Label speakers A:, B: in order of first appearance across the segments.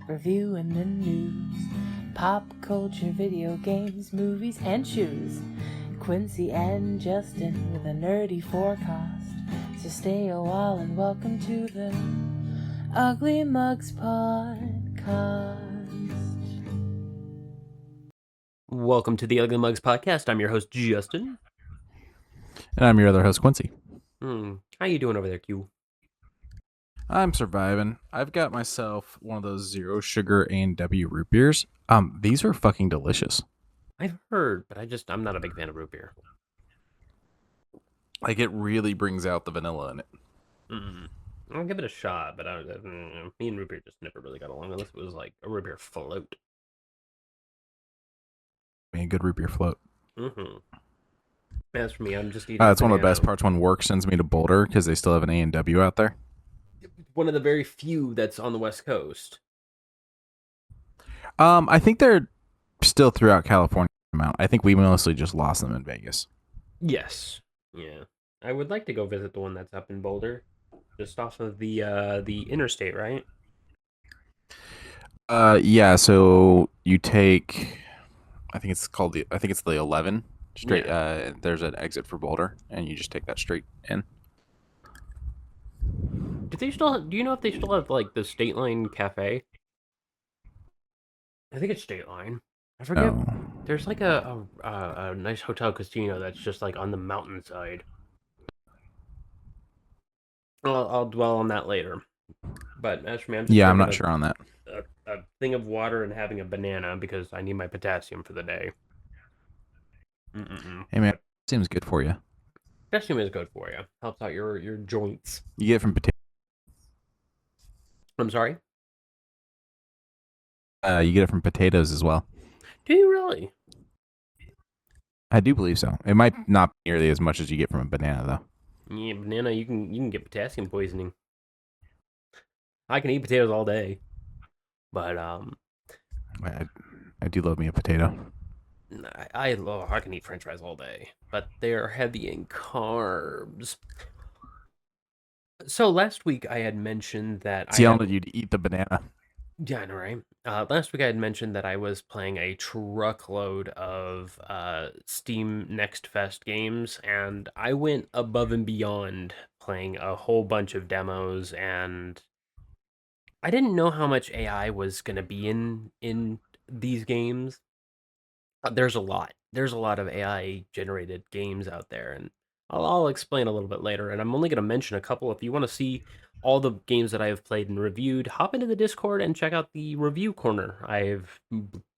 A: reviewing the news, pop culture, video games, movies, and shoes. Quincy and Justin with a nerdy forecast. So stay a while and welcome to the Ugly Mugs Podcast.
B: Welcome to the Ugly Mugs Podcast. I'm your host, Justin.
C: And I'm your other host, Quincy.
B: How you doing over there, Q?
C: I'm surviving. I've got myself one of those zero sugar A&W root beers. These are fucking delicious.
B: I've heard, but I'm not a big fan of root beer.
C: Like, it really brings out the vanilla in it.
B: I'll give it a shot, but me and root beer just never really got along unless it was like a root beer float.
C: A good root beer float.
B: As for me, I'm just eating.
C: That's one of the best parts when work sends me to Boulder because they still have an A&W out there.
B: One of the very few that's on the West Coast.
C: I think they're still throughout California. I think we mostly just lost them in Vegas.
B: Yes. Yeah. I would like to go visit the one that's up in Boulder, just off of the interstate, right?
C: Yeah. So you take, I think it's the 11 straight.
B: Yeah.
C: There's an exit for Boulder, and you just take that straight in.
B: Do you know if they still have like the State Line Cafe? I think it's State Line. I forget.
C: No.
B: There's like a nice hotel casino that's just like on the mountainside. I'll dwell on that later. But as for me,
C: I'm not sure on that.
B: A thing of water and having a banana because I need my potassium for the day.
C: Hey man, seems good for you.
B: Potassium is good for you. Helps out your joints.
C: You get it from potatoes.
B: I'm sorry?
C: You get it from potatoes as well.
B: Do you really?
C: I do believe so. It might not be nearly as much as you get from a banana, though.
B: Yeah, banana, you can get potassium poisoning. I can eat potatoes all day, but
C: I do love me a potato.
B: I can eat French fries all day, but they are heavy in carbs. So last week I had mentioned that
C: I wanted you to eat the banana.
B: Yeah, I know, right? Last week I had mentioned that I was playing a truckload of Steam Next Fest games, and I went above and beyond playing a whole bunch of demos, and I didn't know how much AI was going to be in these games. There's a lot. There's a lot of AI-generated games out there, and I'll explain a little bit later, and I'm only going to mention a couple. If you want to see all the games that I have played and reviewed, hop into the Discord and check out the review corner. I've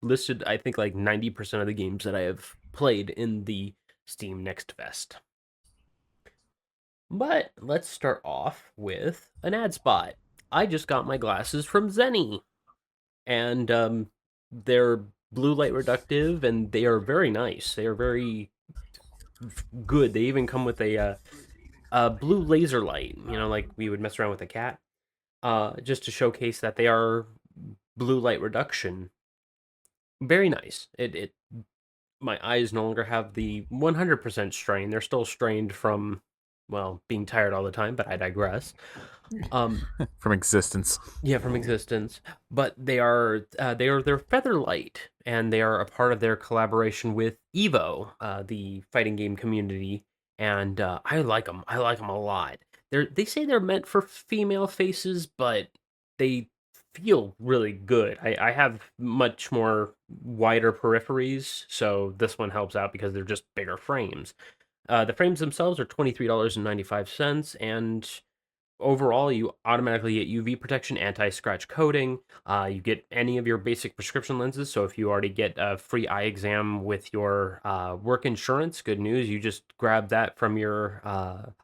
B: listed, I think, like 90% of the games that I have played in the Steam Next Fest. But let's start off with an ad spot. I just got my glasses from Zenni, and they're blue light reductive, and they are very nice. They are very good. They even come with a blue laser light, like we would mess around with a cat, just to showcase that they are blue light reduction. Very nice. My eyes no longer have the 100% strain. They're still strained from, well, being tired all the time, but I digress.
C: From existence.
B: Yeah, from existence. But they're feather light, and they are a part of their collaboration with Evo, the fighting game community, and I like them. I like them a lot. They say they're meant for female faces, but they feel really good. I have much more wider peripheries, so this one helps out because they're just bigger frames. The frames themselves are $23.95, and overall, you automatically get UV protection, anti-scratch coating. You get any of your basic prescription lenses. So if you already get a free eye exam with your work insurance, good news. You just grab that from your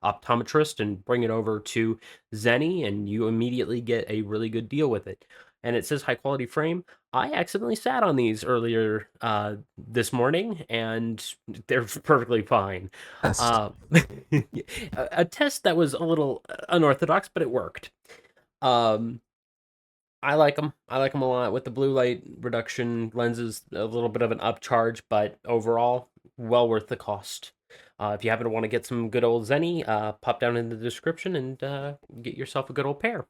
B: optometrist and bring it over to Zenni, and you immediately get a really good deal with it. And it says high quality frame. I accidentally sat on these earlier this morning, and they're perfectly fine. A test that was a little unorthodox, but it worked. I like them. I like them a lot with the blue light reduction lenses. A little bit of an upcharge, but overall, well worth the cost. If you happen to want to get some good old Zenni, pop down in the description and get yourself a good old pair.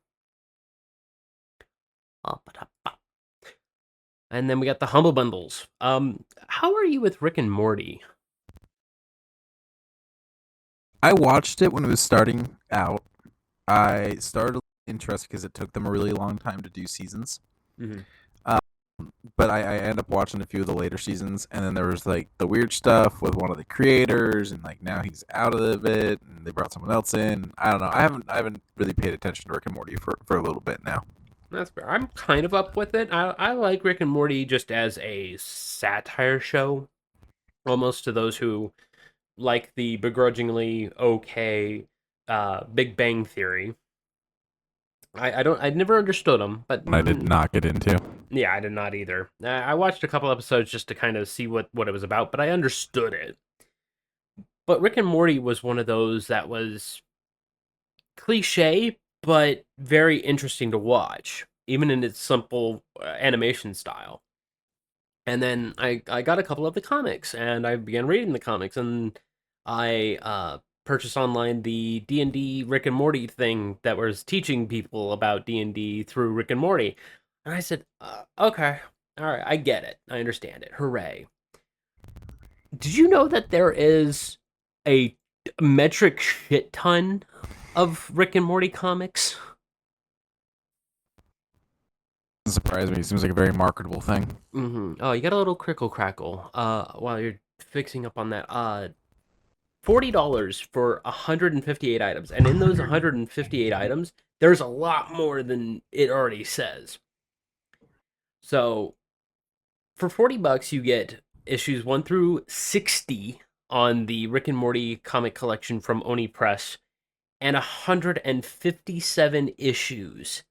B: And then we got the Humble Bundles. How are you with Rick and Morty?
C: I watched it when it was starting out. I started interested because it took them a really long time to do seasons.
B: Mhm.
C: But I ended up watching a few of the later seasons, and then there was like the weird stuff with one of the creators, and like now he's out of it, and they brought someone else in. I don't know. I haven't really paid attention to Rick and Morty for a little bit now.
B: That's fair. I'm kind of up with it. I like Rick and Morty just as a satire show, almost to those who like the begrudgingly okay Big Bang Theory. I never understood them, but
C: And I did not get into.
B: yeah, I did not either. I watched a couple episodes just to kind of see what it was about, but I understood it. But Rick and Morty was one of those that was cliche, but very interesting to watch, even in its simple animation style. And then I got a couple of the comics, and I began reading the comics, and I purchased online the D&D Rick and Morty thing that was teaching people about D&D through Rick and Morty. And I said, okay, all right, I get it. I understand it. Hooray. Did you know that there is a metric shit ton of Rick and Morty comics?
C: Doesn't surprise me. It seems like a very marketable thing.
B: Oh, you got a little crickle crackle. While you're fixing up on that, $40 for 158 items, and in those 158 items, there's a lot more than it already says. So, for $40, you get issues 1 through 60 on the Rick and Morty comic collection from Oni Press, and 157 issues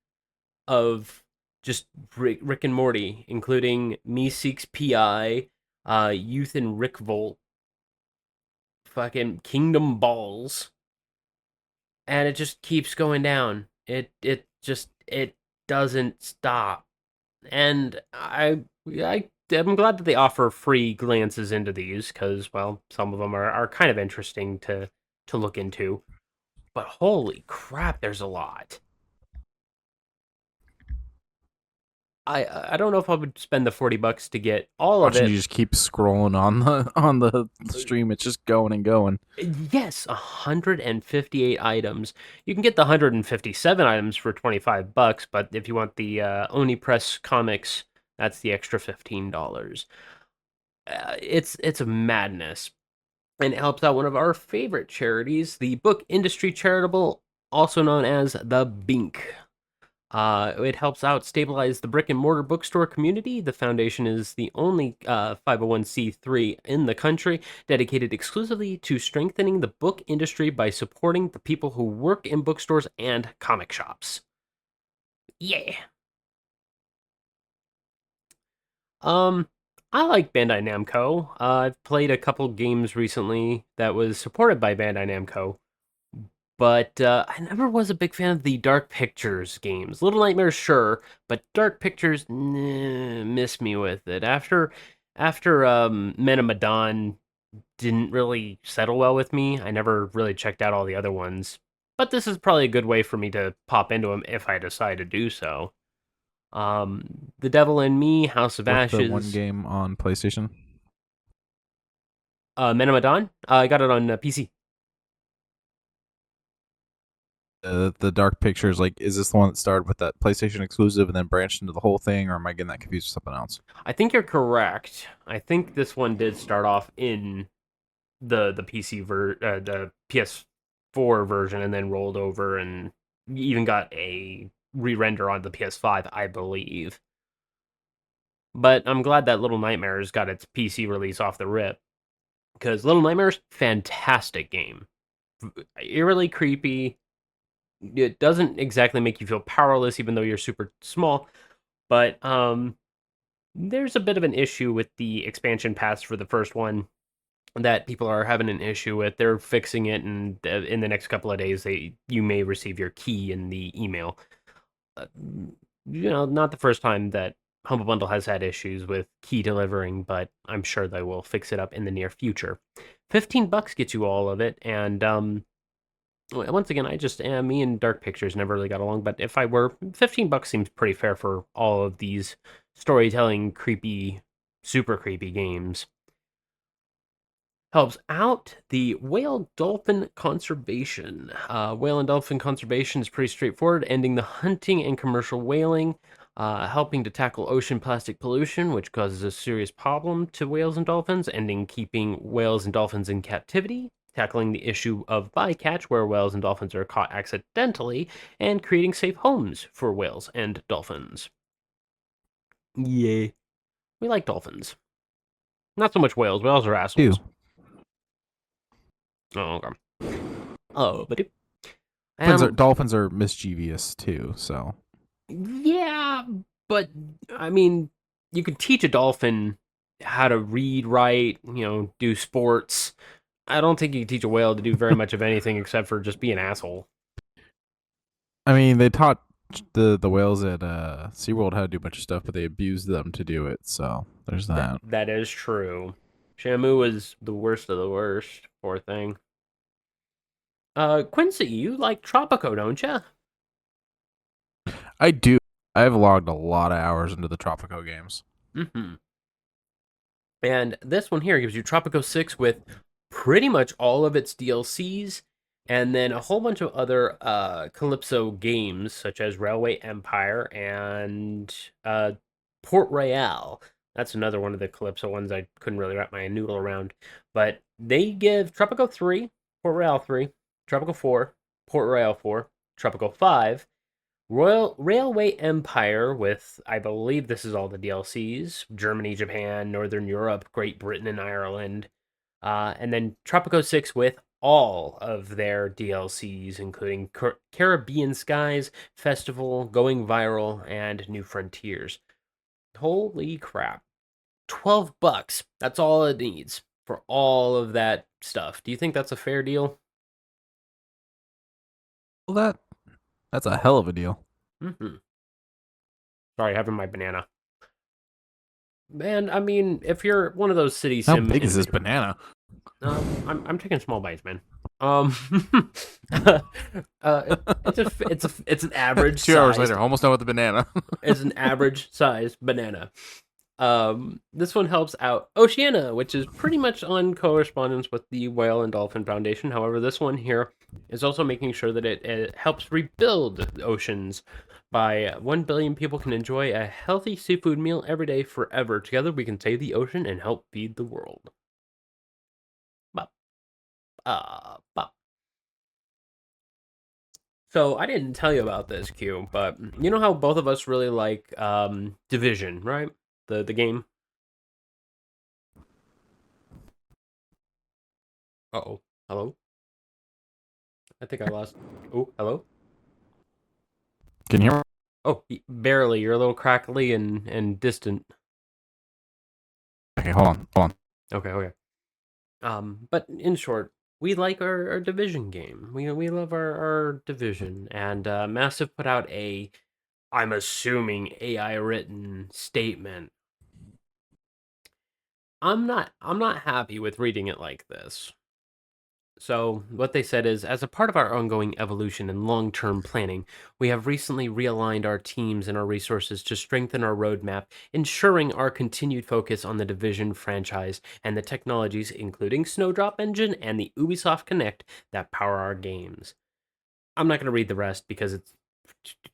B: of just Rick and Morty, including Meeseeks PI, Youth and Rick Volt, fucking Kingdom Balls, and it just keeps going down. It doesn't stop. And I'm glad that they offer free glances into these because, well, some of them are kind of interesting to look into. But holy crap, there's a lot. I don't know if I would spend the $40 to get all of
C: Watching you
B: it.
C: just keep scrolling on the stream, it's just going and going.
B: Yes, 158 items. You can get the 157 items for $25, but if you want the Oni Press comics, that's the extra $15. It's a madness, and it helps out one of our favorite charities, the Book Industry Charitable, also known as the Bink. It helps out stabilize the brick and mortar bookstore community. The foundation is the only 501c3 in the country dedicated exclusively to strengthening the book industry by supporting the people who work in bookstores and comic shops. Yeah. Um, I like Bandai Namco. I've played a couple games recently that was supported by Bandai Namco. But I never was a big fan of the Dark Pictures games. Little Nightmares, sure, but Dark Pictures, nah, miss me with it. After Men of Medan didn't really settle well with me, I never really checked out all the other ones. But this is probably a good way for me to pop into them if I decide to do so. The Devil in Me, House of
C: What's the one
B: Ashes,
C: game on PlayStation?
B: Men of Medan. I got it on PC.
C: The Dark Pictures, like, is this the one that started with that PlayStation exclusive and then branched into the whole thing, or am I getting that confused with something else?
B: I think you're correct. I think this one did start off in the the PS4 version and then rolled over and even got a re-render on the PS5, I believe. But I'm glad that Little Nightmares got its PC release off the rip because Little Nightmares, fantastic game, eerily creepy. It doesn't exactly make you feel powerless, even though you're super small. But there's a bit of an issue with the expansion pass for the first one that people are having an issue with. They're fixing it, and in the next couple of days, you may receive your key in the email. Uh, not the first time that Humble Bundle has had issues with key delivering, but I'm sure they will fix it up in the near future. $15 gets you all of it, and once again, me and Dark Pictures never really got along. But if I were, $15 seems pretty fair for all of these storytelling, creepy, super creepy games. Helps out the whale dolphin conservation. Whale and dolphin conservation is pretty straightforward, ending the hunting and commercial whaling, helping to tackle ocean plastic pollution, which causes a serious problem to whales and dolphins, ending keeping whales and dolphins in captivity, tackling the issue of bycatch, where whales and dolphins are caught accidentally, and creating safe homes for whales and dolphins. Yay. We like dolphins. Not so much whales. Whales are assholes.
C: Ew.
B: Oh, okay. Oh, but
C: Dolphins are mischievous too, so
B: yeah, but I mean, you could teach a dolphin how to read, write, do sports. I don't think you can teach a whale to do very much of anything except for just be an asshole.
C: I mean, they taught the whales at SeaWorld how to do a bunch of stuff, but they abused them to do it. So there's that.
B: That is true. Shamu was the worst of the worst. Poor thing. Quincy, you like Tropico, don't you?
C: I do. I've logged a lot of hours into the Tropico games.
B: Mm-hmm. And this one here gives you Tropico 6 with pretty much all of its DLCs, and then a whole bunch of other Calypso games, such as Railway Empire and Port Royale. That's another one of the Calypso ones I couldn't really wrap my noodle around. But they give Tropico 3, Port Royale 3, Tropico 4, Port Royale 4, Tropico 5, Railway Empire with, I believe this is all the DLCs, Germany, Japan, Northern Europe, Great Britain, and Ireland. And then Tropico 6 with all of their DLCs, including Caribbean Skies, Festival, Going Viral, and New Frontiers. Holy crap. $12. That's all it needs for all of that stuff. Do you think that's a fair deal?
C: Well, that's a hell of a deal.
B: Mm-hmm. Sorry, having my banana. Man, I mean, if you're one of those city
C: How
B: sim,
C: big is this banana?
B: I'm taking small bites, man. It's an average.
C: 2 hours later, almost done with the banana.
B: It's an average size banana. This one helps out Oceania, which is pretty much on correspondence with the Whale and Dolphin Foundation. However, this one here is also making sure that it helps rebuild oceans by 1 billion people can enjoy a healthy seafood meal every day forever. Together, we can save the ocean and help feed the world. Bop. Bop. So I didn't tell you about this, Q, but you know how both of us really like Division, right? The game. Uh-oh. Hello? I think I lost. Oh, hello?
C: Can you hear me?
B: Oh, barely. You're a little crackly and distant.
C: Okay, hold on.
B: Okay. But in short, we like our Division game. We love our Division. And Massive put out I'm assuming AI written statement. I'm not happy with reading it like this. So, what they said is, as a part of our ongoing evolution and long term planning, we have recently realigned our teams and our resources to strengthen our roadmap, ensuring our continued focus on the Division franchise and the technologies, including Snowdrop Engine and the Ubisoft Connect, that power our games. I'm not going to read the rest because it's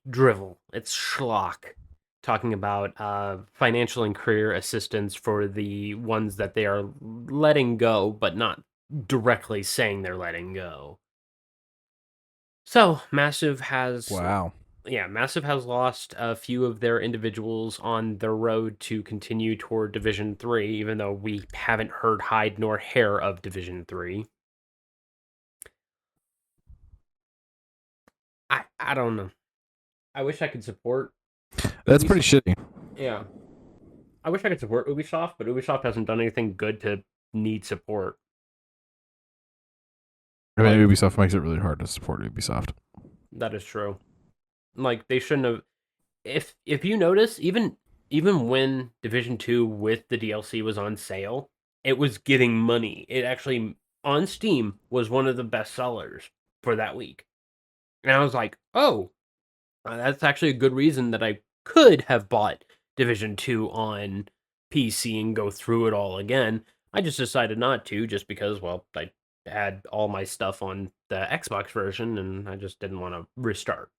B: drivel, it's schlock. Talking about financial and career assistance for the ones that they are letting go, but not directly saying they're letting go. So Massive has Massive has lost a few of their individuals on their road to continue toward Division 3, even though we haven't heard hide nor hair of Division 3. I don't know. I wish I could support.
C: That's pretty shitty.
B: Yeah. I wish I could support Ubisoft, but Ubisoft hasn't done anything good to need support.
C: I mean, Ubisoft makes it really hard to support Ubisoft.
B: That is true. Like, they shouldn't have. If you notice, even when Division 2 with the DLC was on sale, it was getting money. It actually, on Steam, was one of the best sellers for that week. And I was like, oh, that's actually a good reason that I could have bought Division 2 on PC and go through it all again. I just decided not to, just because, well, I had all my stuff on the Xbox version and I just didn't want to restart.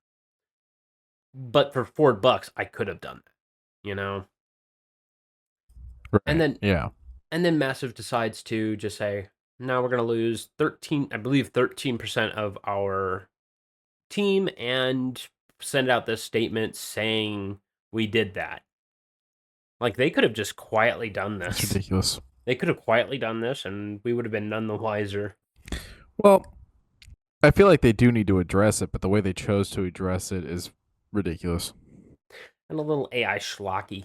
B: But for $4, I could have done that, you know?
C: Right.
B: And then Massive decides to just say, now we're going to lose 13% of our team and send out this statement saying we did that. Like, they could have just quietly done this.
C: It's ridiculous.
B: They could have quietly done this and we would have been none the wiser.
C: Well, I feel like they do need to address it, but the way they chose to address it is ridiculous.
B: And a little AI schlocky.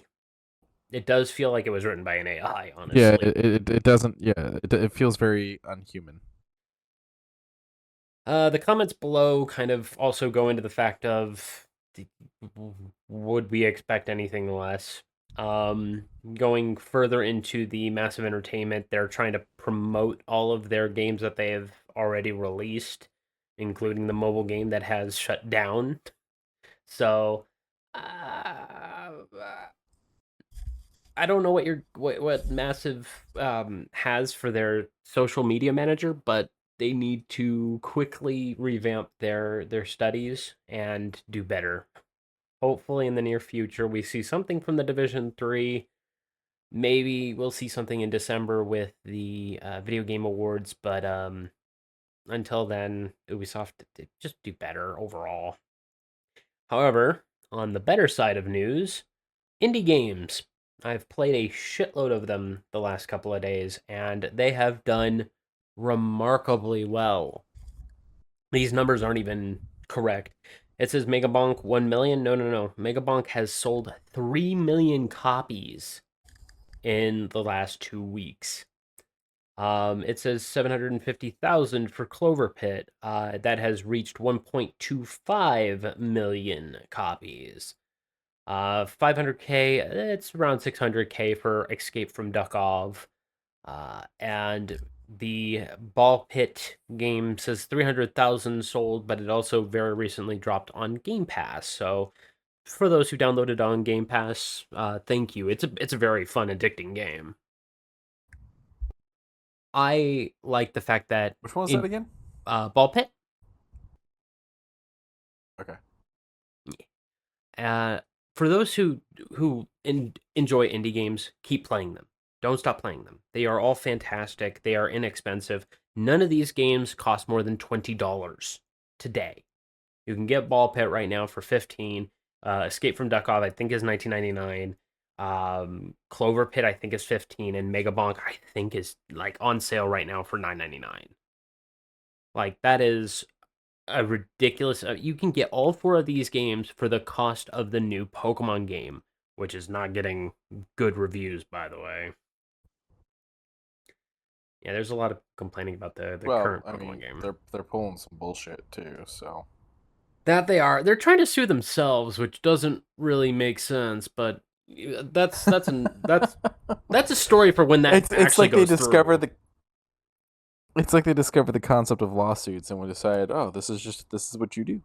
B: It does feel like it was written by an AI, honestly.
C: Yeah, it doesn't. Yeah, it feels very unhuman.
B: The comments below kind of also go into the fact of, would we expect anything less? Going further into the Massive Entertainment, they're trying to promote all of their games that they have already released, including the mobile game that has shut down. So, I don't know what Massive has for their social media manager, but they need to quickly revamp their studies and do better. Hopefully, in the near future, we see something from the Division 3. Maybe we'll see something in December with the Video Game Awards, but until then, Ubisoft just do better overall. However, on the better side of news, indie games. I've played a shitload of them the last couple of days, and they have done remarkably well. These numbers aren't even correct. It says Megabonk 1 million. No. Megabonk has sold 3 million copies in the last 2 weeks. It says 750,000 for Clover Pit. That has reached 1.25 million copies. 500K, it's around 600K for Escape from Duckov. And the Ball Pit game says 300,000 sold, but it also very recently dropped on Game Pass. So for those who downloaded on Game Pass, thank you. It's a very fun, addicting game. I like the fact that
C: Which one was that again?
B: Ball Pit.
C: Okay.
B: For those who enjoy indie games, keep playing them. Don't stop playing them. They are all fantastic. They are inexpensive. None of these games cost more than $20 today. You can get Ball Pit right now for $15. Escape from Duckov, I think, is $19.99. Clover Pit, I think, is $15, and Megabonk, I think, is like on sale right now for $9.99. Like, that is a ridiculous. You can get all 4 of these games for the cost of the new Pokemon game, which is not getting good reviews, by the way. Yeah, there's a lot of complaining about the current Pokemon game.
C: They're pulling some bullshit too, so
B: That they are. They're trying to sue themselves, which doesn't really make sense. But that's a story for when that
C: it's like
B: goes
C: they discover
B: through.
C: It's like they discovered the concept of lawsuits and we decided, oh, this is what you do.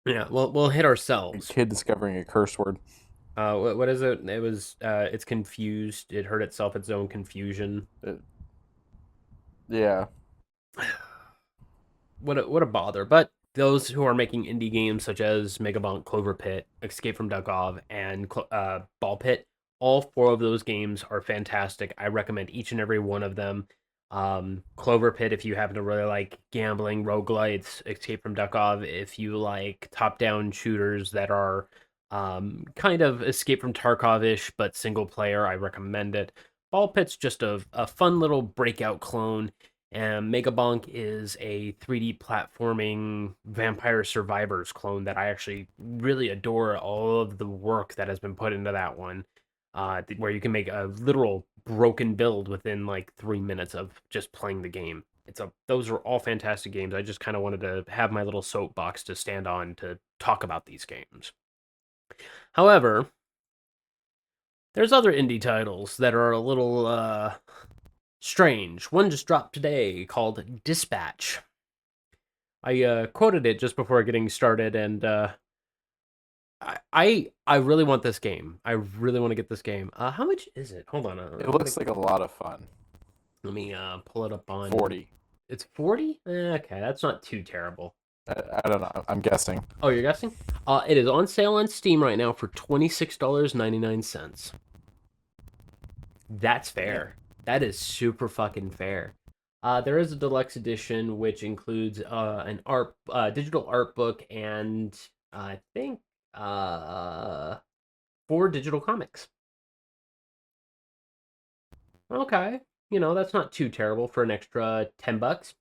B: Yeah, we'll hit ourselves.
C: A kid discovering a curse word.
B: What is it? It was it's confused. It hurt itself its own confusion.
C: Yeah.
B: What a bother. But those who are making indie games such as Megabonk, Clover Pit, Escape from Duckov, and Ball Pit, all 4 of those games are fantastic. I recommend each and every one of them. Clover Pit, if you happen to really like gambling, roguelites, Escape from Duckov, if you like top-down shooters that are kind of Escape from Tarkov-ish, but single player, I recommend it. Ball Pit's just a fun little breakout clone, and Megabonk is a 3D platforming Vampire Survivors clone that I actually really adore all of the work that has been put into that one, where you can make a literal broken build within like 3 minutes of just playing the game. Those are all fantastic games. I just kind of wanted to have my little soapbox to stand on to talk about these games. However, there's other indie titles that are a little strange. One just dropped today called Dispatch. I quoted it just before getting started, and I really want this game. I really want to get this game. How much is it? Hold on.
C: It looks like a lot of fun.
B: Let me pull it up on
C: 40.
B: It's 40? Okay, that's not too terrible.
C: I don't know. I'm guessing.
B: Oh, you're guessing? It is on sale on Steam right now for $26.99. That's fair. That is super fucking fair. There is a deluxe edition which includes an digital art book and I think 4 digital comics. Okay, that's not too terrible for an extra $10.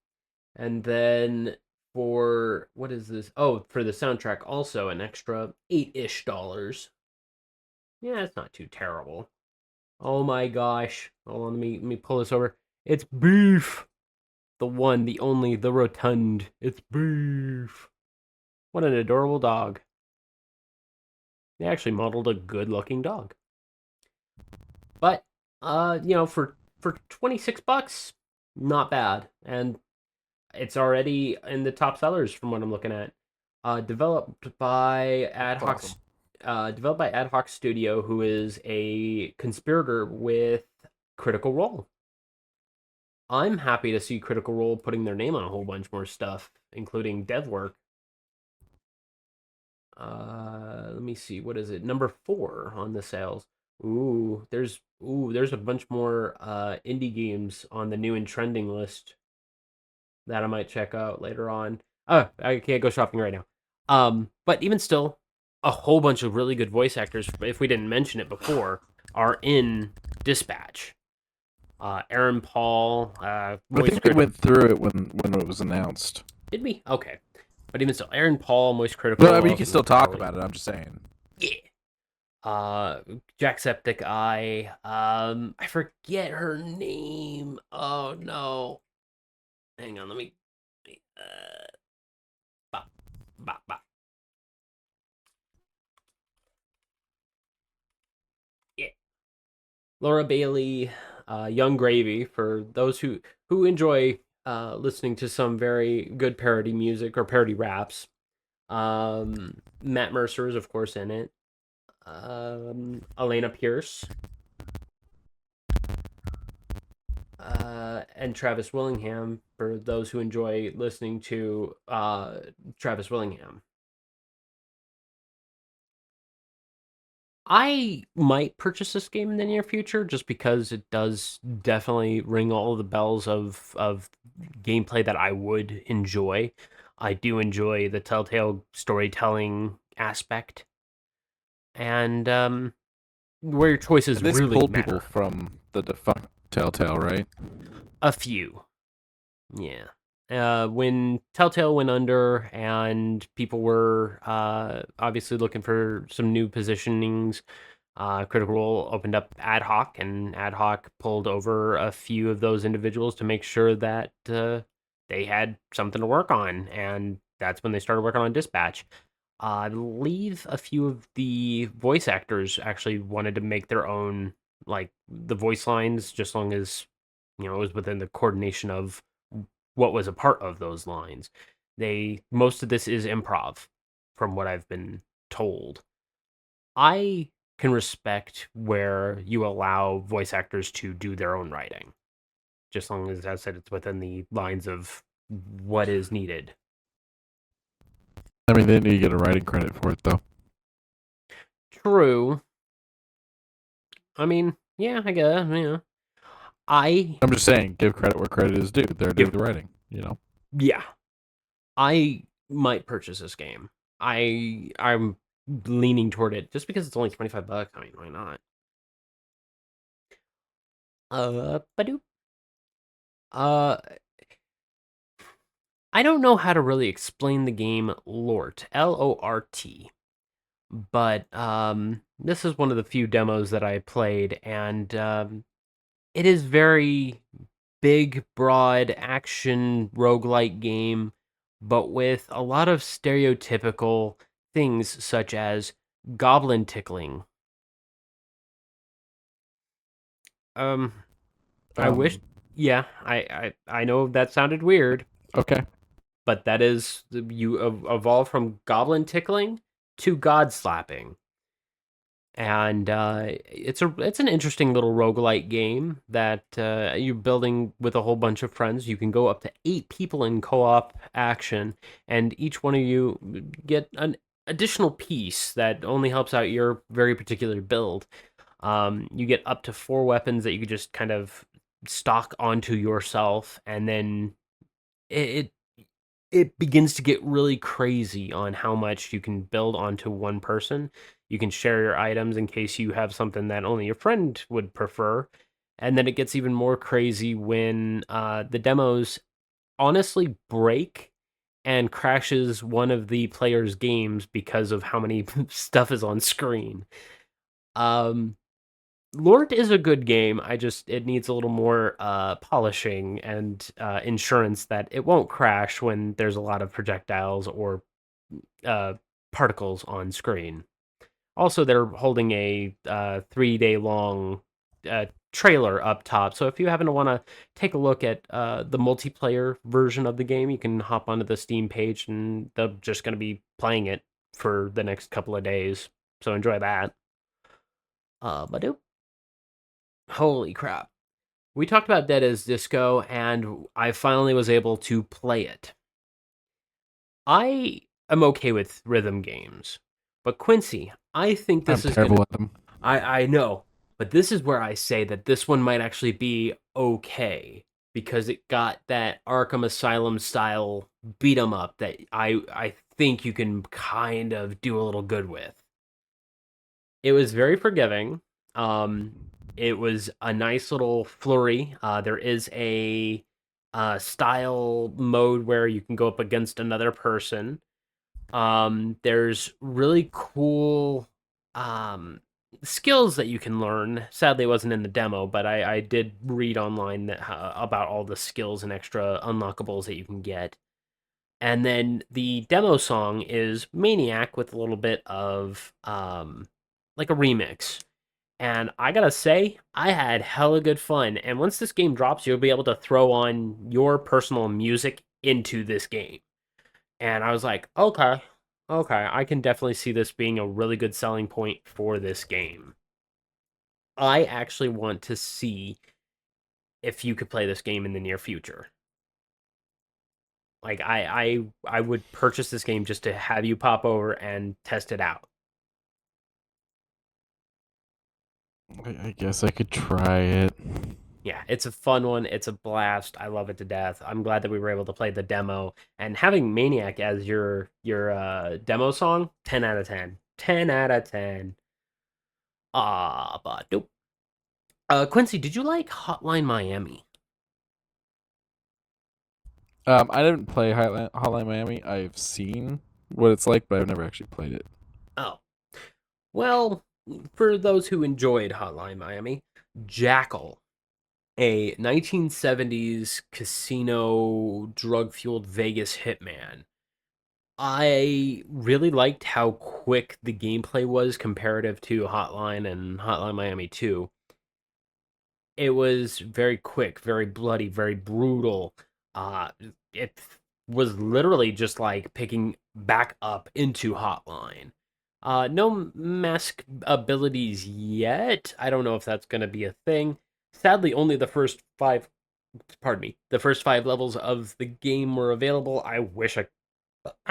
B: And then for what is this? Oh, for the soundtrack also an extra $8-ish. Yeah, it's not too terrible. Oh my gosh. Hold on, let me pull this over. It's Beef. The one, the only, the rotund. It's Beef. What an adorable dog. They actually modeled a good-looking dog. But for $26, not bad. And it's already in the top sellers from what I'm looking at. Developed by Ad Hoc Studio, who is a conspirator with Critical Role. I'm happy to see Critical Role putting their name on a whole bunch more stuff, including dev work. Let me see. What is it? Number 4 on the sales. There's a bunch more indie games on the new and trending list that I might check out later on. Oh, I can't go shopping right now. But even still, a whole bunch of really good voice actors, if we didn't mention it before, are in Dispatch. Aaron Paul.
C: I think we went through it when it was announced.
B: Did we? Okay. But even still, Aaron Paul, Moist Critical.
C: Well, I mean, you can still talk about it. I'm just saying.
B: Yeah. Jacksepticeye. I forget her name. Oh no. Hang on, let me. Bop. Yeah. Laura Bailey, Young Gravy, for those who enjoy listening to some very good parody music or parody raps. Matt Mercer is, of course, in it. Elena Pierce. And Travis Willingham, for those who enjoy listening to Travis Willingham. I might purchase this game in the near future just because it does definitely ring all the bells of gameplay that I would enjoy. I do enjoy the Telltale storytelling aspect. And where your choices
C: this
B: really
C: pulled
B: matter.
C: People from the defunct Telltale, right?
B: A few. Yeah. When Telltale went under and people were obviously looking for some new positionings, Critical Role opened up Ad Hoc, and Ad Hoc pulled over a few of those individuals to make sure that they had something to work on, and that's when they started working on Dispatch. I believe a few of the voice actors actually wanted to make their own, like, the voice lines, just long as it was within the coordination of what was a part of those lines. Most of this is improv, from what I've been told. I can respect where you allow voice actors to do their own writing, just long as I said it's within the lines of what is needed.
C: I mean, they need to get a writing credit for it, though.
B: True. I mean, yeah, I guess, I'm
C: just saying, give credit where credit is due. They're doing the writing,
B: Yeah. I might purchase this game. I'm leaning toward it just because it's only $25. I mean, why not? Badoop. I don't know how to really explain the game Lort, Lort, but this is one of the few demos that I played, and it is very big, broad action roguelike game, but with a lot of stereotypical things such as goblin tickling. I wish. Yeah, I know that sounded weird.
C: Okay.
B: But that is, you evolve from goblin tickling to god slapping. And it's an interesting little roguelite game that you're building with a whole bunch of friends. You can go up to 8 people in co-op action, and each one of you get an additional piece that only helps out your very particular build. You get up to 4 weapons that you could just kind of stock onto yourself, and then it it begins to get really crazy on how much you can build onto one person. You can share your items in case you have something that only your friend would prefer. And then it gets even more crazy when the demos honestly break and crashes one of the player's games because of how many stuff is on screen. Um, Lord is a good game. It needs a little more polishing and insurance that it won't crash when there's a lot of projectiles or uh, particles on screen. Also, they're holding a 3 day long trailer up top. So if you happen to want to take a look at the multiplayer version of the game, you can hop onto the Steam page and they're just going to be playing it for the next couple of days. So enjoy that. But holy crap. We talked about Dead as Disco, and I finally was able to play it. I am okay with rhythm games, but Quincy, I think
C: I'm
B: this is
C: terrible
B: gonna.
C: at them.
B: I know, but this is where I say that this one might actually be okay because it got that Arkham Asylum style beat 'em up that I think you can kind of do a little good with. It was very forgiving. Um, it was a nice little flurry. There is a style mode where you can go up against another person. There's really cool um, skills that you can learn. Sadly, it wasn't in the demo, but I did read online about all the skills and extra unlockables that you can get. And then the demo song is Maniac with a little bit of like a remix. And I gotta say, I had hella good fun. And once this game drops, you'll be able to throw on your personal music into this game. And I was like, okay, okay, I can definitely see this being a really good selling point for this game. I actually want to see if you could play this game in the near future. Like I would purchase this game just to have you pop over and test it out.
C: I guess I could try it.
B: Yeah, it's a fun one. It's a blast. I love it to death. I'm glad that we were able to play the demo and having Maniac as your demo song. 10 out of 10. 10 out of 10. Ah, but nope. Quincy, did you like Hotline Miami?
C: I didn't play Hotline Miami. I've seen what it's like, but I've never actually played it.
B: Oh, well, for those who enjoyed Hotline Miami, Jackal, a 1970s casino drug fueled Vegas hitman. I really liked how quick the gameplay was comparative to Hotline and Hotline Miami 2. It was very quick, very bloody, very brutal. It was literally just like picking back up into Hotline. No mask abilities yet. I don't know if that's going to be a thing. Sadly, only the first five, pardon me, the first 5 levels of the game were available. I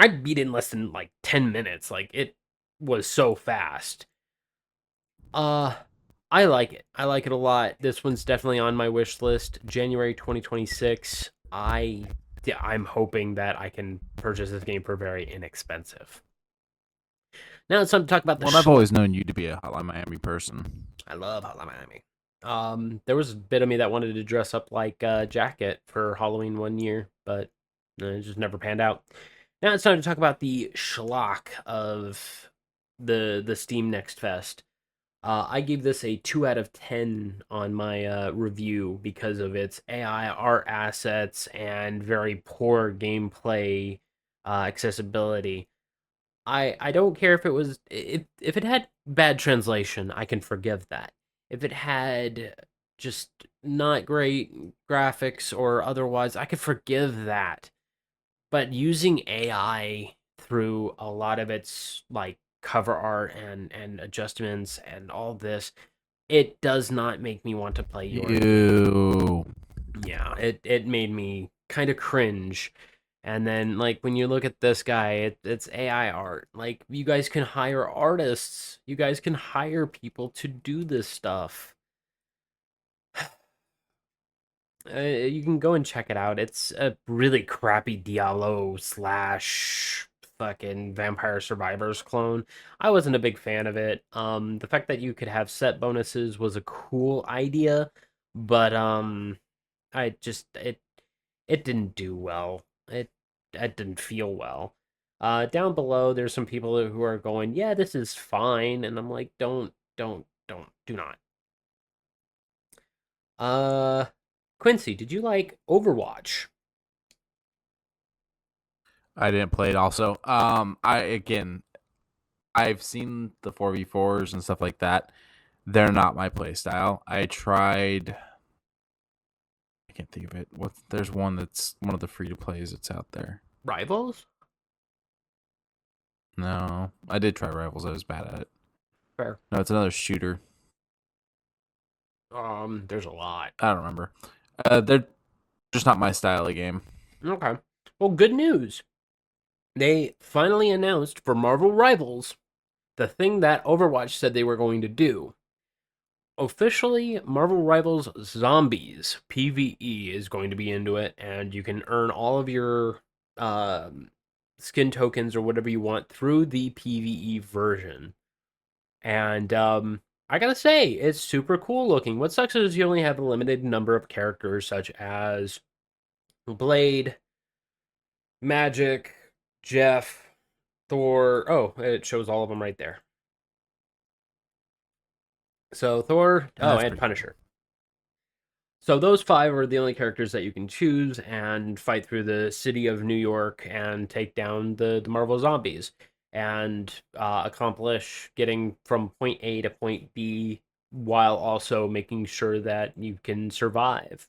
B: beat it in less than like 10 minutes. Like it was so fast. Uh I like it. I like it a lot. This one's definitely on my wish list. January 2026. Yeah, I'm hoping that I can purchase this game for very inexpensive. Now it's time to talk about the
C: Well, I've always known you to be a Hotline Miami person.
B: I love Hotline Miami. There was a bit of me that wanted to dress up like Jacket for Halloween one year, but it just never panned out. Now it's time to talk about the schlock of the Steam Next Fest. I gave this a 2 out of 10 on my review because of its AI art assets and very poor gameplay accessibility. I don't care if if it had bad translation, I can forgive that. If it had just not great graphics or otherwise, I could forgive that. But using AI through a lot of its like cover art and adjustments and all this, it does not make me want to play your game.
C: Ew.
B: Yeah, it made me kind of cringe. And then like when you look at this guy, it's AI art. Like you guys can hire artists. You guys can hire people to do this stuff. You can go and check it out. It's a really crappy Diablo slash fucking Vampire Survivors clone. I wasn't a big fan of it. The fact that you could have set bonuses was a cool idea, but I just it didn't do well. It didn't feel well. Down below, there's some people who are going, yeah, this is fine, and I'm like, do not. Uh, Quincy, did you like Overwatch?
C: I didn't play it. Also, I've seen the 4v4s and stuff like that. They're not my play style. I tried. I can't think of it. There's one that's one of the free to plays that's out there.
B: Rivals?
C: No, I did try Rivals. I was bad at it.
B: Fair.
C: No, it's another shooter.
B: There's a lot.
C: I don't remember. They're just not my style of game.
B: Okay. Well, good news. They finally announced for Marvel Rivals the thing that Overwatch said they were going to do. Officially, Marvel Rivals Zombies PvE is going to be into it, and you can earn all of your skin tokens or whatever you want through the PvE version. And I gotta say, it's super cool looking. What sucks is you only have a limited number of characters, such as Blade, Magic, Jeff, Thor. Oh, it shows all of them right there. So Thor, and Punisher. So those 5 are the only characters that you can choose and fight through the city of New York and take down the Marvel zombies and accomplish getting from point A to point B while also making sure that you can survive.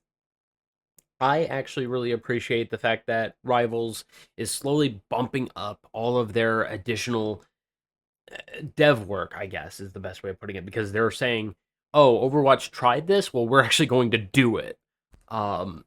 B: I actually really appreciate the fact that Rivals is slowly bumping up all of their additional dev work, I guess is the best way of putting it, because they're saying, "Oh, Overwatch tried this. Well, we're actually going to do it." Um,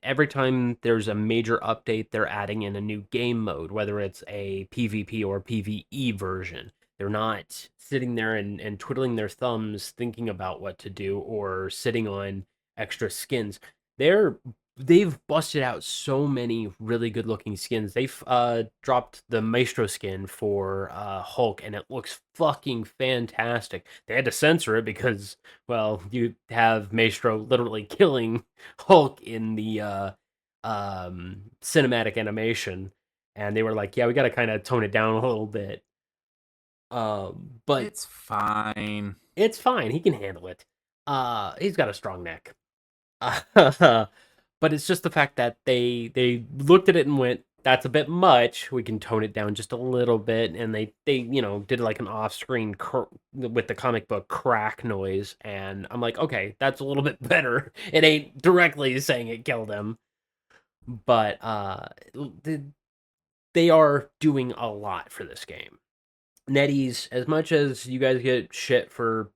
B: every time there's a major update, they're adding in a new game mode, whether it's a PvP or PvE version. They're not sitting there and twiddling their thumbs thinking about what to do or sitting on extra skins. They're they've busted out so many really good looking skins. They've dropped the Maestro skin for Hulk, and it looks fucking fantastic. They had to censor it because, well, you have Maestro literally killing Hulk in the cinematic animation, and they were like, yeah, we got to kind of tone it down a little bit. But
C: it's fine.
B: It's fine. He can handle it. He's got a strong neck. But it's just the fact that they looked at it and went, that's a bit much. We can tone it down just a little bit, and they did like an off-screen with the comic book crack noise, and I'm like, okay, that's a little bit better. It ain't directly saying it killed him, but they are doing a lot for this game. NetEase, as much as you guys get shit for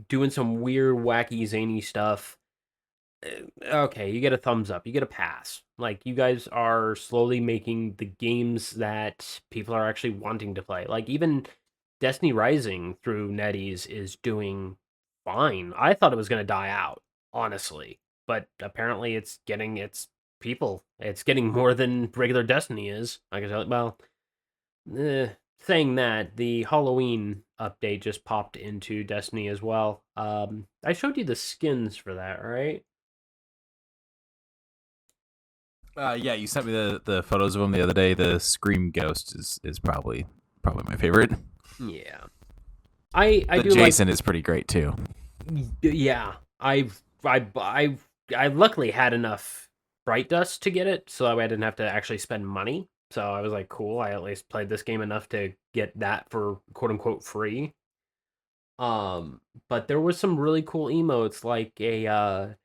B: doing some weird, wacky, zany stuff, okay, you get a thumbs up. You get a pass. Like, you guys are slowly making the games that people are actually wanting to play. Like, even Destiny Rising through NetEase is doing fine. I thought it was going to die out, honestly. But apparently it's getting its people. It's getting more than regular Destiny is. Like I said, well, saying that, the Halloween update just popped into Destiny as well. I showed you the skins for that, right?
C: Yeah, you sent me the photos of him the other day. The Scream Ghost is probably my favorite.
B: Yeah, I
C: the
B: do
C: Jason
B: like.
C: is pretty great too.
B: Yeah, I luckily had enough Bright Dust to get it, so that way I didn't have to actually spend money. So I was like, cool. I at least played this game enough to get that for quote unquote free. But there was some really cool emotes, like a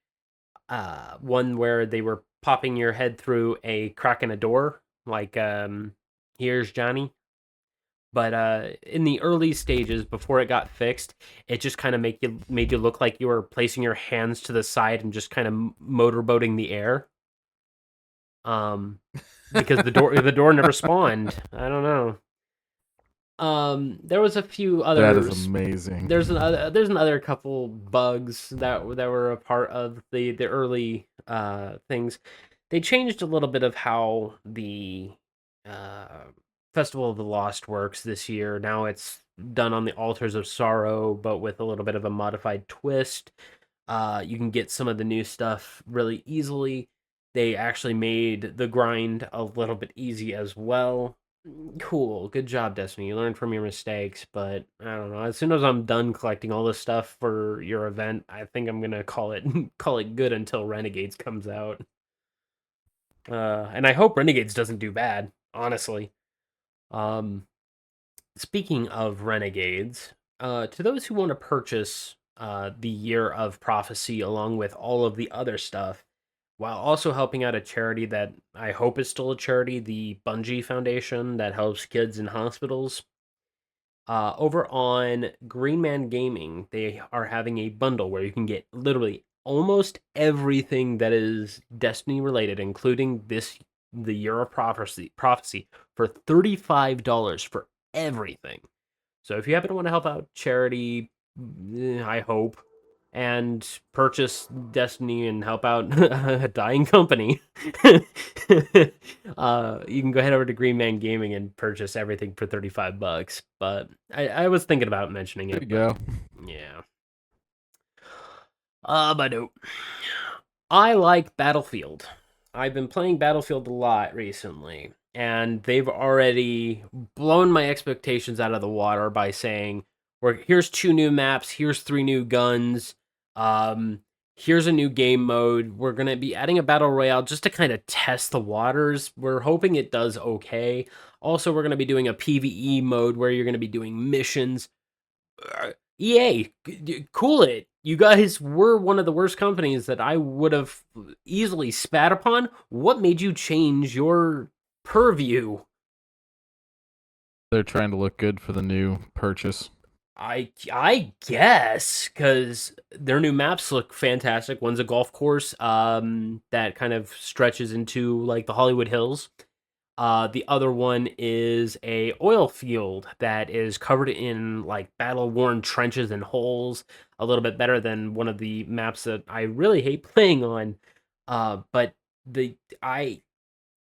B: one where they were popping your head through a crack in a door, like here's Johnny. But in the early stages, before it got fixed, it just kind of made you look like you were placing your hands to the side and just kind of motorboating the air. Because the door never spawned. I don't know. There was a few
C: That is
B: others.
C: amazing.
B: There's another couple bugs that were a part of the early things. They changed a little bit of how the uh, Festival of the Lost works this year. Now it's done on the Altars of Sorrow, but with a little bit of a modified twist. You can get some of the new stuff really easily. They actually made the grind a little bit easy as well. Cool, good job, Destiny. You learned from your mistakes, but I don't know. As soon as I'm done collecting all this stuff for your event, I think I'm gonna call it call it good until Renegades comes out. And I hope Renegades doesn't do bad, honestly. Um, Speaking of Renegades, to those who want to purchase the Year of Prophecy along with all of the other stuff, while also helping out a charity that I hope is still a charity, the Bungie Foundation that helps kids in hospitals. Over on Green Man Gaming, they are having a bundle where you can get literally almost everything that is Destiny related, including the Year of Prophecy for $35 for everything. So if you happen to want to help out charity, I hope, and purchase Destiny and help out a dying company, you can go head over to Green Man Gaming and purchase everything for $35. But I was thinking about mentioning
C: There
B: it.
C: you go.
B: Yeah. But no. I like Battlefield. I've been playing Battlefield a lot recently, and they've already blown my expectations out of the water by saying, "Well, here's 2 new maps, here's 3 new guns, um, here's a new game mode. We're gonna be adding a battle royale just to kind of test the waters. We're hoping it does okay. Also, we're gonna be doing a PvE mode where you're gonna be doing missions. EA, cool it. You guys were one of the worst companies that I would have easily spat upon. What made you change your purview?"
C: They're trying to look good for the new purchase.
B: I guess because their new maps look fantastic. One's a golf course that kind of stretches into like the Hollywood Hills. The other one is a oil field that is covered in like battle-worn trenches and holes. A little bit better than one of the maps that I really hate playing on. But the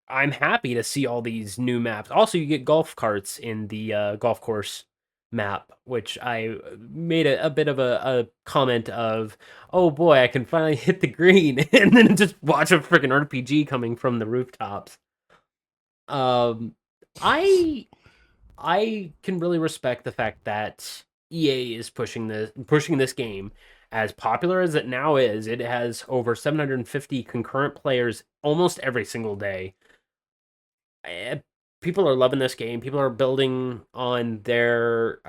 B: I'm happy to see all these new maps. Also, you get golf carts in the golf course map, which I made a bit of a comment of, oh boy, I can finally hit the green, and then just watch a freaking RPG coming from the rooftops. Um, I I can really respect the fact that EA is pushing this game. As popular as it now is, it has over 750 concurrent players almost every single day. Eh, People are loving this game. People are building on their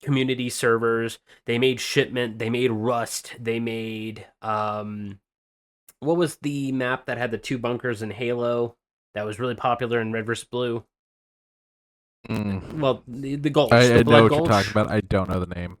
B: community servers. They made Shipment. They made Rust. They made what was the map that had the 2 bunkers in Halo that was really popular in Red vs. Blue? Well, the Gulch, the
C: I know
B: Blood
C: what you're talking
B: Gulch.
C: about. I don't know the name.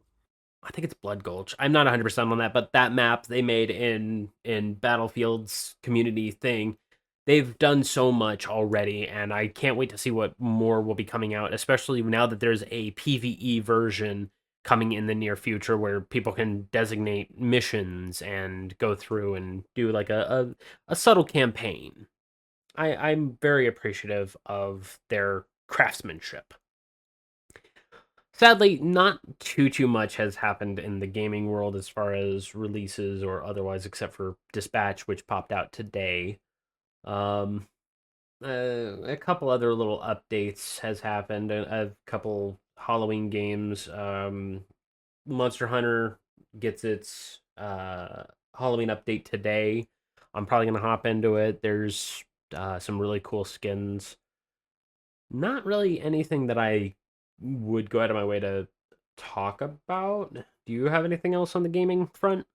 B: I think it's Blood Gulch. I'm not 100% on that, but that map they made in Battlefield's community thing, they've done so much already, and I can't wait to see what more will be coming out, especially now that there's a PvE version coming in the near future where people can designate missions and go through and do like a subtle campaign. I'm very appreciative of their craftsmanship. Sadly, not too much has happened in the gaming world as far as releases or otherwise, except for Dispatch, which popped out today. Um, a couple other little updates has happened. A couple Halloween games. Monster Hunter gets its Halloween update today. I'm probably gonna hop into it. There's some really cool skins. Not really anything that I would go out of my way to talk about. Do you have anything else on the gaming front?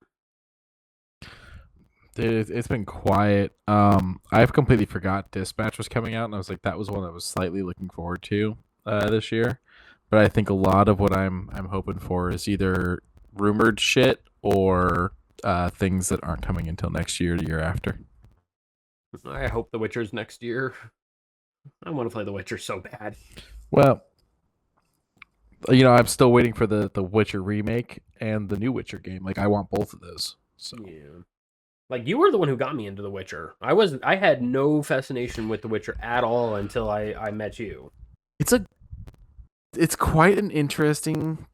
C: Dude, it's been quiet. I've completely forgot Dispatch was coming out, and I was like, that was one I was slightly looking forward to. this year, but I think a lot of what I'm hoping for is either rumored shit or things that aren't coming until next year, the year after.
B: I hope The Witcher's next year. I want to play The Witcher so bad.
C: Well, I'm still waiting for the Witcher remake and the new Witcher game. Like, I want both of those. So
B: Yeah. Like, you were the one who got me into The Witcher. I had no fascination with The Witcher at all until I met you.
C: it's quite an interesting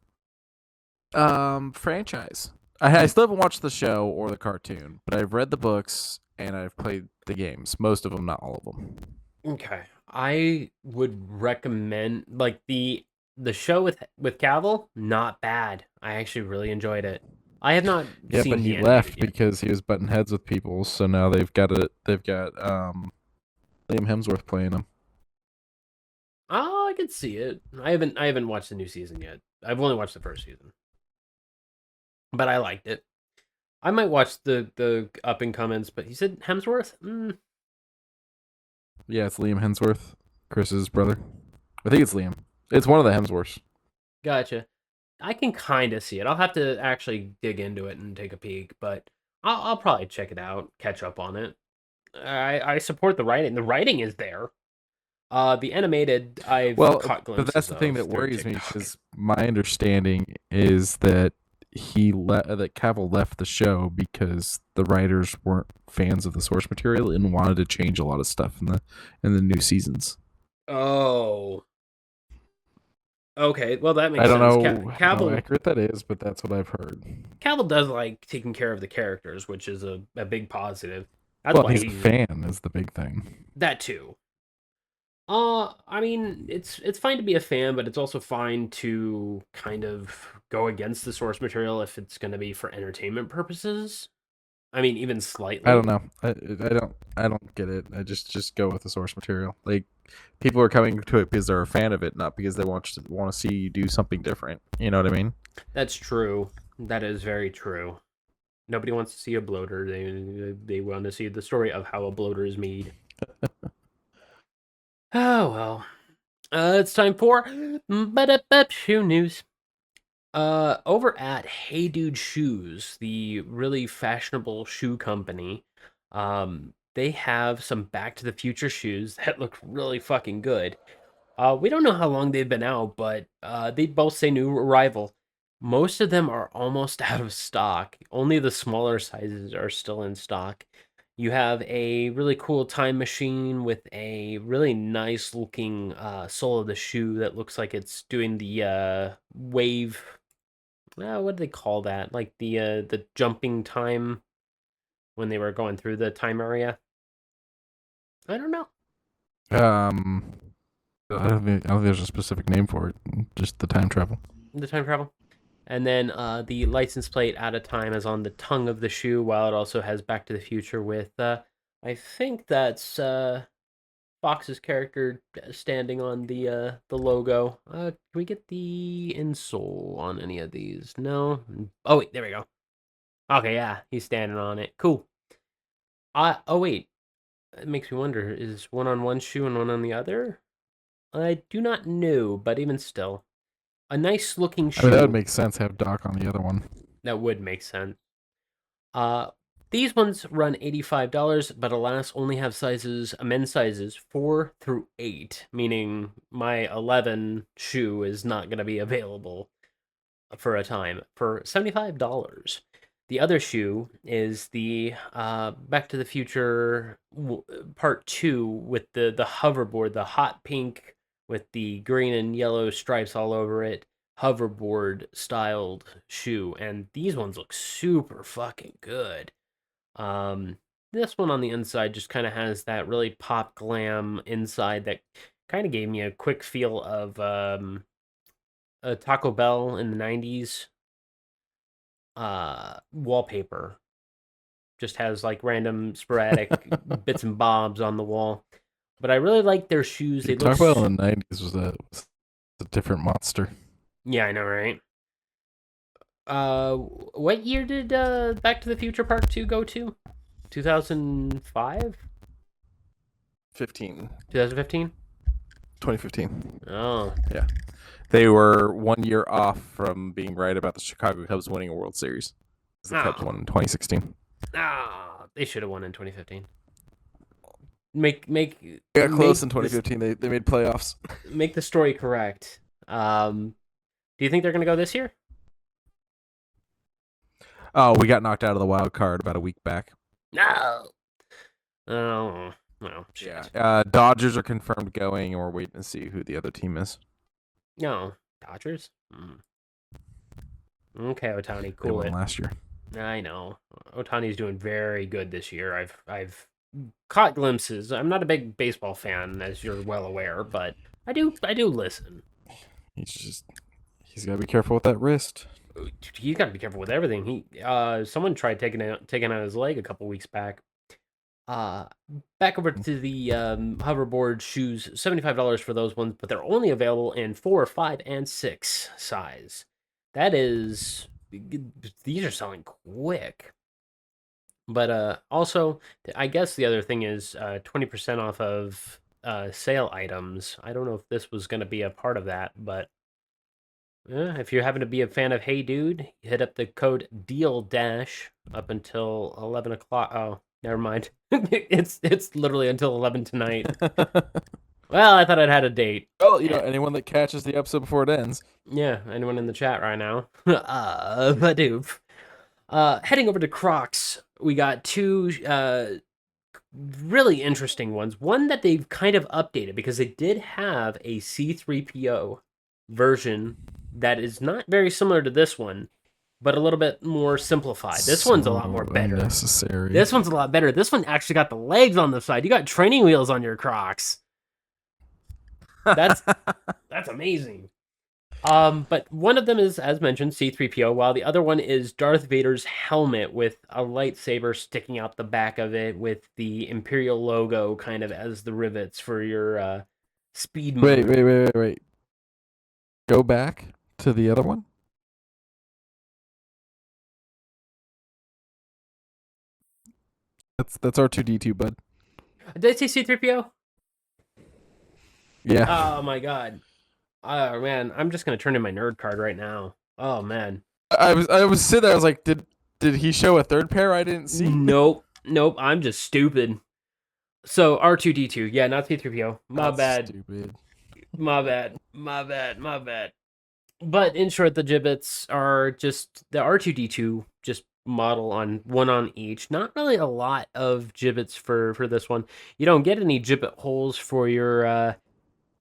C: franchise. I still haven't watched the show or the cartoon, but I've read the books and I've played the games. Most of them, not all of them.
B: Okay. I would recommend like the show with Cavill, not bad. I actually really enjoyed it. I have not
C: Yeah,
B: seen
C: but he
B: the
C: left
B: animated yet.
C: because he was butting heads with people. So now they've got Liam Hemsworth playing him.
B: Oh, I could see it. I haven't watched the new season yet. I've only watched the first season. But I liked it. I might watch the up and comings, but he said Hemsworth?
C: Yeah, it's Liam Hemsworth, Chris's brother. I think it's Liam. It's one of the Hemsworths.
B: Gotcha. I can kind of see it. I'll have to actually dig into it and take a peek, but I'll probably check it out, catch up on it. I support the writing. The writing is there. The animated I've
C: Well,
B: caught
C: but that's
B: glimpses
C: the thing
B: of
C: that
B: through
C: worries me
B: TikTok.
C: because my understanding is that that Cavill left the show because the writers weren't fans of the source material and wanted to change a lot of stuff in the new seasons.
B: Oh, okay. Well, that
C: I
B: makes
C: don't
B: sense.
C: know how
B: Cavill
C: accurate that is, but that's what I've heard.
B: Cavill does like taking care of the characters, which is a big positive. That's
C: Well,
B: why
C: he's a
B: he's
C: fan is the big thing.
B: that too. I mean, it's fine to be a fan, but it's also fine to kind of go against the source material if it's going to be for entertainment purposes. I mean, even
C: I don't
B: slightly.
C: know. I don't get it. I just go with the source material. Like people are coming to it because they're a fan of it, not because they want to see you do something different. You know what I mean?
B: That's true. That is very true. Nobody wants to see a bloater. They want to see the story of how a bloater is made. Oh well. It's time for shoe news. Over at Hey Dude Shoes, the really fashionable shoe company, they have some Back to the Future shoes that look really fucking good. We don't know how long they've been out, but they both say new arrival. Most of them are almost out of stock. Only the smaller sizes are still in stock. You have a really cool time machine with a really nice looking sole of the shoe that looks like it's doing the wave. What do they call that? Like the jumping time when they were going through the time area. I don't know.
C: Um, I don't think there's a specific name for it. Just the time travel.
B: The time travel. And then the license plate out of time is on the tongue of the shoe, while it also has Back to the Future with, I think that's Fox's character standing on the logo. Can we get the insole on any of these? No. Oh wait, there we go. Okay, yeah, he's standing on it. Cool. Oh wait, it makes me wonder: is one on one shoe and one on the other? I do not know, but even still, a nice looking
C: I mean, that would
B: shoe.
C: make sense. Have Doc on the other one.
B: That would make sense. Uh, these ones run $85, but alas, only have men's sizes 4 through 8, meaning my 11 shoe is not going to be available for a time for $75. The other shoe is the Back to the Future Part 2 with the hoverboard, the hot pink with the green and yellow stripes all over it, hoverboard styled shoe. And these ones look super fucking good. Um, this one on the inside just kind of has that really pop glam inside that kind of gave me a quick feel of a Taco Bell in the 90s wallpaper. Just has like random sporadic bits and bobs on the wall. But I really like their shoes. They
C: Dude,
B: look
C: Taco Bell in the '90s was a different monster.
B: Yeah, I know, right? What year did Back to the Future Part 2 go to? 2005?
C: 15.
B: 2015?
C: 2015.
B: Oh,
C: Yeah. They were 1 year off from being right about the Chicago Cubs winning a World Series. The Cubs won in 2016.
B: they should have won in 2015. Make
C: They got close in
B: this-
C: 2015. They made playoffs.
B: make the story correct. Do you think they're going to go this year?
C: Oh, we got knocked out of the wild card about a week back.
B: No. Oh, well, shit.
C: Yeah. Dodgers are confirmed going, and we're waiting to see who the other team is.
B: No, Dodgers. Okay, Ohtani,
C: They
B: cool
C: won
B: it.
C: last year.
B: I know. Ohtani's doing very good this year. I've caught glimpses. I'm not a big baseball fan, as you're well aware, but I do listen.
C: He's got to be careful with that wrist.
B: He's got to be careful with everything. Someone tried taking out his leg a couple weeks back. Back over to the hoverboard shoes, $75 for those ones, but they're only available in 4, 5, and 6 size. That is, these are selling quick. But also, I guess the other thing is 20% off of sale items. I don't know if this was going to be a part of that, but if you happen to be a fan of Hey Dude, hit up the code DEAL dash up until 11 o'clock. Oh, never mind. it's literally until 11 tonight. Well, I thought I'd had a date.
C: Well, anyone that catches the episode before it ends.
B: Yeah, anyone in the chat right now? Badoof. Heading over to Crocs, we got two really interesting ones. One that they've kind of updated because they did have a C3PO version that is not very similar to this one, but a little bit more simplified. This one's a lot more better.
C: Unnecessary.
B: This one's a lot better. This one actually got the legs on the side. You got training wheels on your Crocs. That's amazing. But one of them is, as mentioned, C3PO, while the other one is Darth Vader's helmet with a lightsaber sticking out the back of it with the Imperial logo kind of as the rivets for your speed mode.
C: Wait. Go back to the other one. That's R2D2, bud.
B: Did I say C3PO?
C: Yeah.
B: Oh my god. Oh man, I'm just gonna turn in my nerd card right now. Oh man.
C: I was sitting there. I was like, did he show a third pair I didn't see?
B: Nope. I'm just stupid. So R2D2, yeah, not C3PO. My bad.
C: Stupid.
B: My bad. But in short, the gibbets are just the R2D2 just model on one on each. Not really a lot of gibbets for this one. You don't get any gibbet holes for your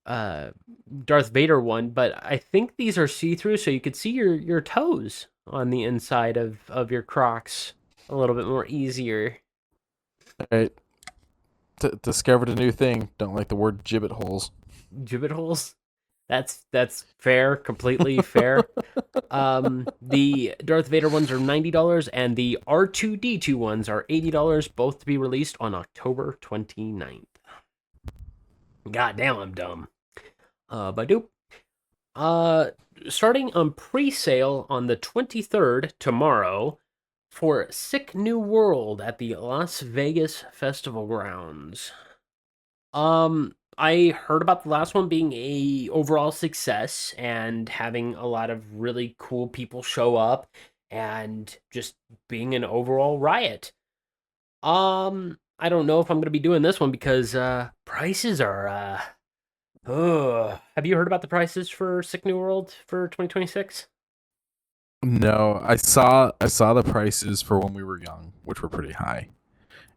B: Darth Vader one, but I think these are see-through, so you could see your toes on the inside of your Crocs a little bit more easier.
C: All right. Discovered a new thing. Don't like the word gibbet holes.
B: Gibbet holes? That's fair, completely fair. The Darth Vader ones are $90, and the R2D2 ones are $80, both to be released on October 29th. God damn, I'm dumb. Badoop. Starting on pre-sale on the 23rd, tomorrow, for Sick New World at the Las Vegas Festival Grounds. I heard about the last one being a overall success and having a lot of really cool people show up and just being an overall riot. I don't know if I'm going to be doing this one because prices are have you heard about the prices for Sick New World for 2026?
C: No, I saw the prices for when we were young, which were pretty high.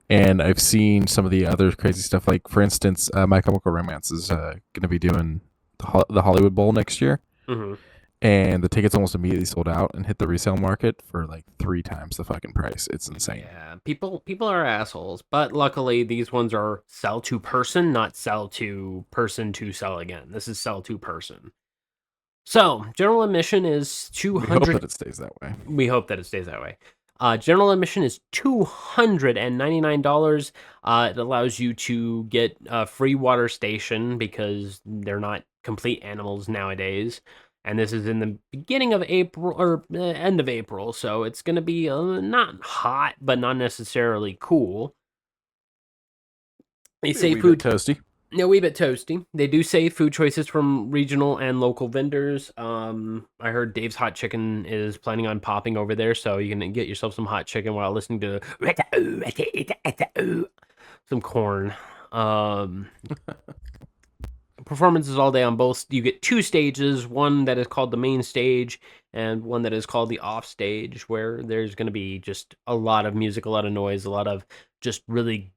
C: And I've seen some of the other crazy stuff. Like, for instance, My Chemical Romance is going to be doing the Hollywood Bowl next year.
B: Mm-hmm.
C: And the tickets almost immediately sold out and hit the resale market for like 3 times the fucking price. It's insane.
B: Yeah, people are assholes. But luckily, these ones are sell to person, not sell to person to sell again. This is sell to person. So, general admission is $200.
C: We hope that it stays that way.
B: We hope that it stays that way. General admission is $299. It allows you to get a free water station because they're not complete animals nowadays. And this is in the beginning of April or end of April, so it's going to be not hot, but not necessarily cool. They say food
C: toasty.
B: A wee bit toasty. They do say food choices from regional and local vendors. I heard Dave's Hot Chicken is planning on popping over there, so you can get yourself some hot chicken while listening to some corn. Um, Performances all day on both. You get two stages, one that is called the main stage and one that is called the off stage, where there's going to be just a lot of music, a lot of noise, a lot of just really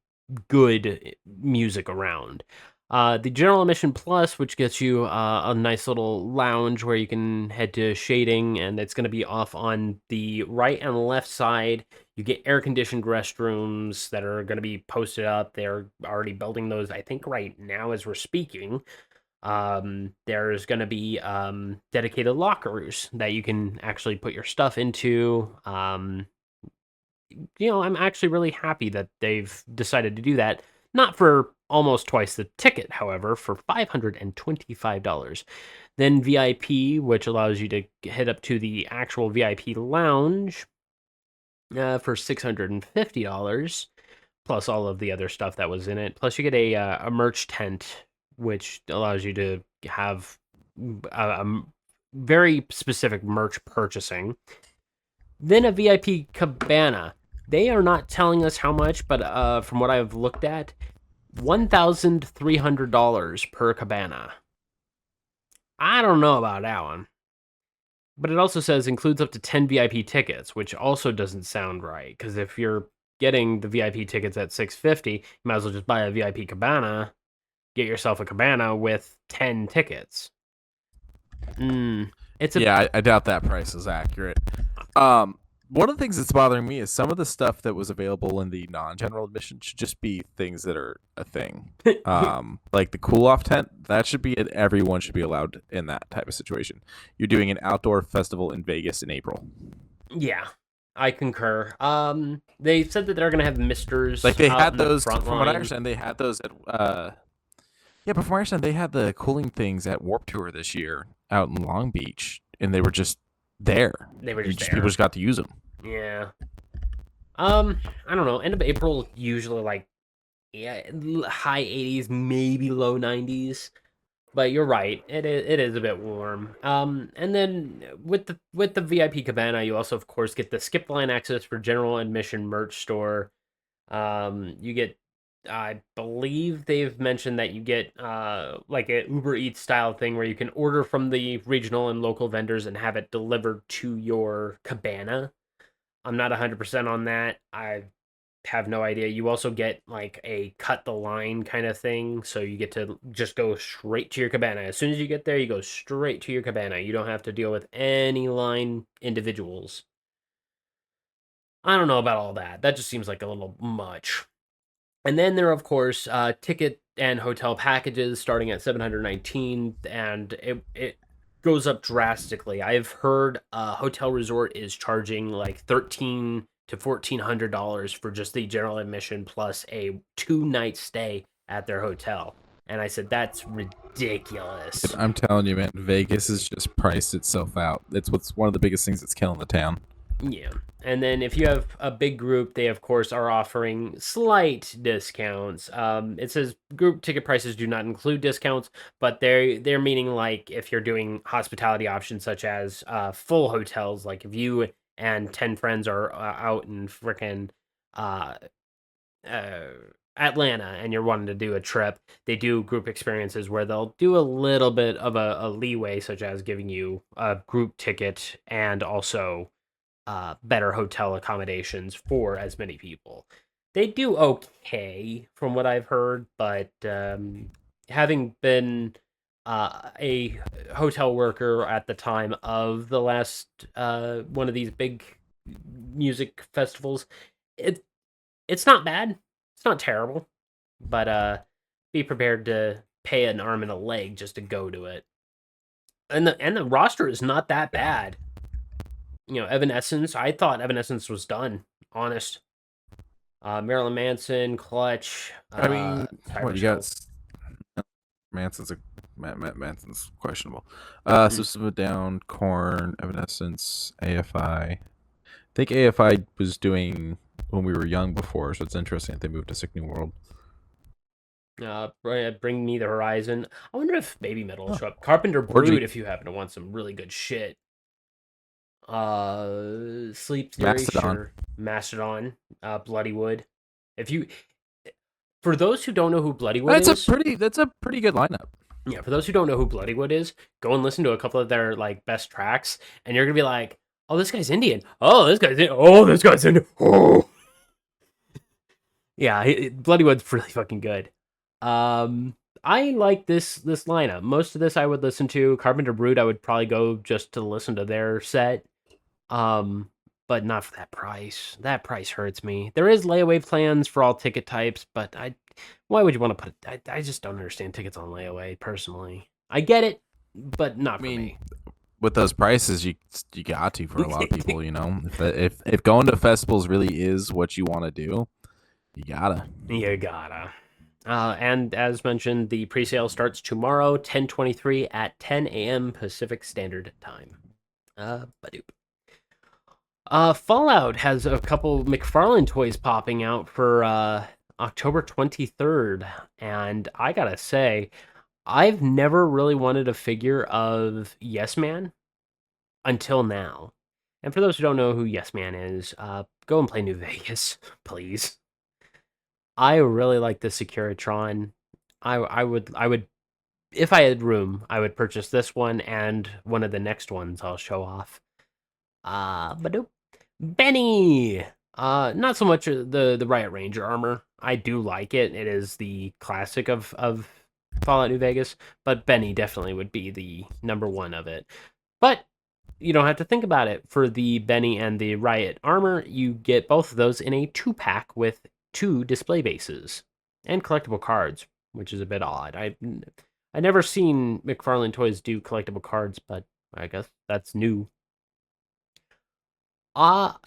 B: good music around. The General Admission Plus, which gets you a nice little lounge where you can head to shading, and it's going to be off on the right and left side. You get air conditioned restrooms that are going to be posted up. They're already building those, I think, right now as we're speaking. There's going to be dedicated lockers that you can actually put your stuff into. I'm actually really happy that they've decided to do that. Not for almost twice the ticket, however, for $525. Then VIP, which allows you to head up to the actual VIP lounge for $650, plus all of the other stuff that was in it. Plus, you get a merch tent, which allows you to have very specific merch purchasing. Then a VIP cabana. They are not telling us how much, but from what I've looked at, $1,300 per cabana. I don't know about that one. But it also says includes up to 10 VIP tickets, which also doesn't sound right. Because if you're getting the VIP tickets at $650, you might as well just buy a VIP cabana, get yourself a cabana with 10 tickets.
C: I doubt that price is accurate. One of the things that's bothering me is some of the stuff that was available in the non-general admission should just be things that are a thing. Like the cool-off tent, that should be everyone should be allowed in that type of situation. You're doing an outdoor festival in Vegas in April.
B: Yeah, I concur. They said that they're gonna have misters.
C: Like they had those.
B: From
C: what I understand, they had those at. Yeah, but from what I understand, they had the cooling things at Warped Tour this year out in Long Beach, and they were just there.
B: They were just there.
C: People just got to use them.
B: Yeah. I don't know. End of April, usually like high 80s, maybe low 90s. But you're right. It is a bit warm. And then with the VIP cabana, you also of course get the skip line access for general admission merch store. You get, I believe they've mentioned that you get like an Uber Eats style thing where you can order from the regional and local vendors and have it delivered to your cabana. I'm not 100% on that. I have no idea. You also get like a cut the line kind of thing, so you get to just go straight to your cabana. As soon as you get there, you go straight to your cabana. You don't have to deal with any line individuals. I don't know about all that. That just seems like a little much. And then there are, of course, ticket and hotel packages starting at $719, and it goes up drastically. I've heard a hotel resort is charging like $1,300 to $1,400 for just the general admission plus a 2-night stay at their hotel. And I said, that's ridiculous.
C: I'm telling you, man, Vegas has just priced itself out. It's one of the biggest things that's killing the town.
B: Yeah. And then if you have a big group, they of course are offering slight discounts. It says group ticket prices do not include discounts, but they're meaning like if you're doing hospitality options such as full hotels, like if you and 10 friends are out in frickin' Atlanta and you're wanting to do a trip, they do group experiences where they'll do a little bit of a leeway, such as giving you a group ticket and also better hotel accommodations for as many people. They do okay from what I've heard, but having been a hotel worker at the time of the last one of these big music festivals, it's not bad. It's not terrible, but be prepared to pay an arm and a leg just to go to it. And the roster is not that bad. Evanescence. I thought Evanescence was done. Honest. Marilyn Manson, Clutch.
C: I mean, what you got? Manson's questionable. System of a Down, Korn, Evanescence, AFI. I think AFI was doing When We Were Young before, so it's interesting that they moved to Sick New World.
B: Bring Me the Horizon. I wonder if Baby Metal will show up. Carpenter
C: Orgy.
B: Brood, if you happen to want some really good shit. Sleep Theory,
C: Mastodon.
B: sure. Mastodon, Bloodywood. If you, for those who don't know who Bloodywood is,
C: That's a pretty good lineup.
B: yeah, for those who don't know who Bloodywood is, go and listen to a couple of their like best tracks, and you're gonna be like, "Oh, this guy's Indian. Oh, this guy's Indian. Oh, this guy's Indian. Oh." Yeah, Bloodywood's really fucking good. I like this lineup. Most of this I would listen to. Carpenter Brute, I would probably go just to listen to their set. Um, but not for that price. That price hurts me. There is layaway plans for all ticket types, but why would you want to put it? I just don't understand tickets on layaway personally. I get it, but not for me.
C: With those prices, you got to for a lot of people. You know, if going to festivals really is what you want to do, you gotta.
B: You gotta. And as mentioned, the presale starts tomorrow, 10/23 at 10 a.m. Pacific Standard Time. Badoop. Fallout has a couple McFarlane toys popping out for October 23rd, and I gotta say, I've never really wanted a figure of Yes Man until now. And for those who don't know who Yes Man is, go and play New Vegas, please. I really like the Securitron. I would if I had room, I would purchase this one and one of the next ones I'll show off. But nope. Benny. Not so much the Riot Ranger armor. I do like it. It is the classic of Fallout New Vegas, but Benny definitely would be the number one of it. But you don't have to think about it. For the Benny and the Riot armor, you get both of those in a 2-pack with 2 display bases and collectible cards, which is a bit odd. I never seen McFarlane Toys do collectible cards, but I guess that's new.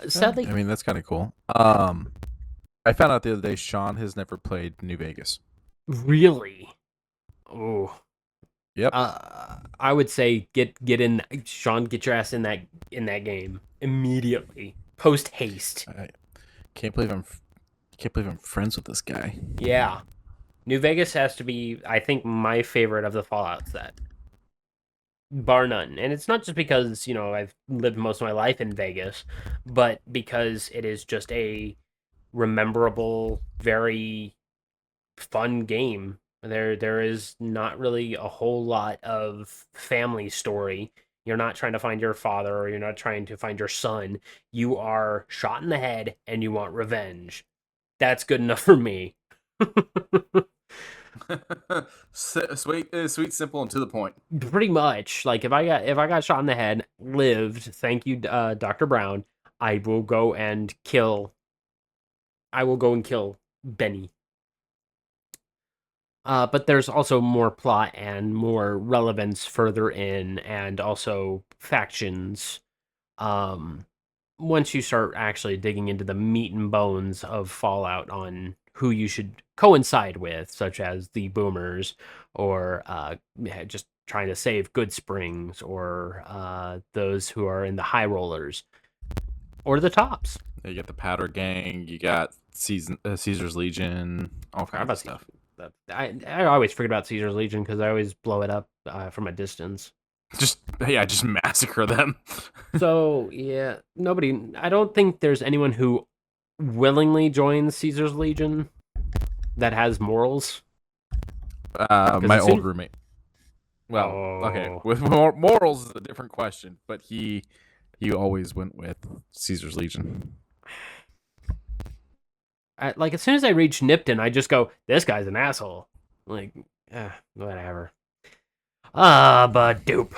B: Sadly,
C: I mean, that's kind of cool. I found out the other day Sean has never played New Vegas.
B: really, oh,
C: Yep.
B: I would say get in, Sean. Get your ass in that game immediately, post haste.
C: I can't believe I'm friends with this guy.
B: Yeah, New Vegas has to be, I think, my favorite of the Fallout set, bar none. And it's not just because I've lived most of my life in Vegas, but because it is just a rememberable, very fun game. There is not really a whole lot of family story. You're not trying to find your father, or you're not trying to find your son. You are shot in the head and you want revenge. That's good enough for me.
C: Sweet, simple, and to the point.
B: Pretty much. Like if I got shot in the head, lived, thank you, Dr. Brown, I will go and kill Benny. But there's also more plot and more relevance further in, and also factions. Once you start actually digging into the meat and bones of Fallout on who you should coincide with, such as the Boomers, or just trying to save Good Springs, or those who are in the High Rollers, or the Tops.
C: You got the Powder Gang. You got Caesar's Legion. All kinds of stuff.
B: I always forget about Caesar's Legion because I always blow it up from a distance.
C: Just massacre them.
B: So yeah, I don't think there's anyone who willingly joins Caesar's Legion that has morals.
C: My old roommate. Well, okay, with morals is a different question, but he always went with Caesar's Legion.
B: Like as soon as I reach Nipton, I just go, "This guy's an asshole." Like, whatever. But dupe.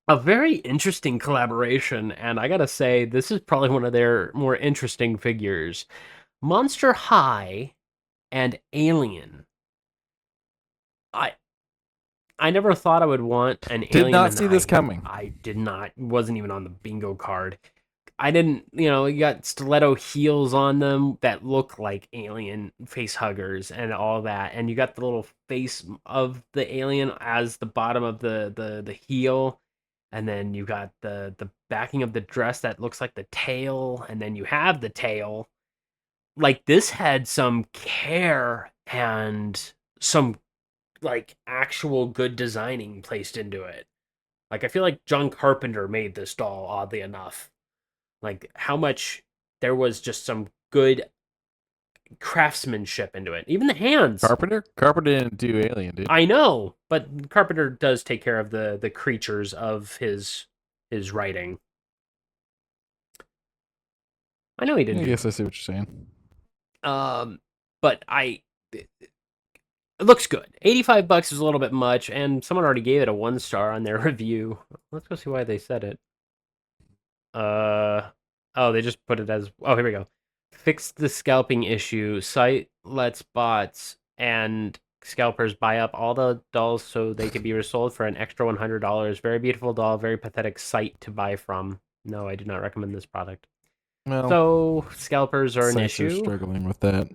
B: A very interesting collaboration, and I gotta say, this is probably one of their more interesting figures. Monster High and Alien. I never thought I would want an Alien.
C: Did not see this coming.
B: I did not. Wasn't even on the bingo card. I didn't, you got stiletto heels on them that look like alien face huggers and all that. And you got the little face of the alien as the bottom of the heel. And then you got the backing of the dress that looks like the tail. And then you have the tail. Like, this had some care and some like actual good designing placed into it. Like I feel like John Carpenter made this doll, oddly enough. Like how much there was just some good craftsmanship into it. Even the hands.
C: Carpenter didn't do Alien, dude.
B: I know, but Carpenter does take care of the creatures of his writing. I know he didn't
C: I
B: do.
C: guess I see what you're saying.
B: But it looks good. $85 is a little bit much, and someone already gave it a 1 star on their review. Let's go see why they said it. Oh, they just put it as. Oh, here we go. Fix the scalping issue. Site lets bots and scalpers buy up all the dolls so they can be resold for an extra $100. Very beautiful doll. Very pathetic site to buy from. No, I do not recommend this product.
C: Well,
B: So scalpers are an
C: sites are
B: issue.
C: struggling with that.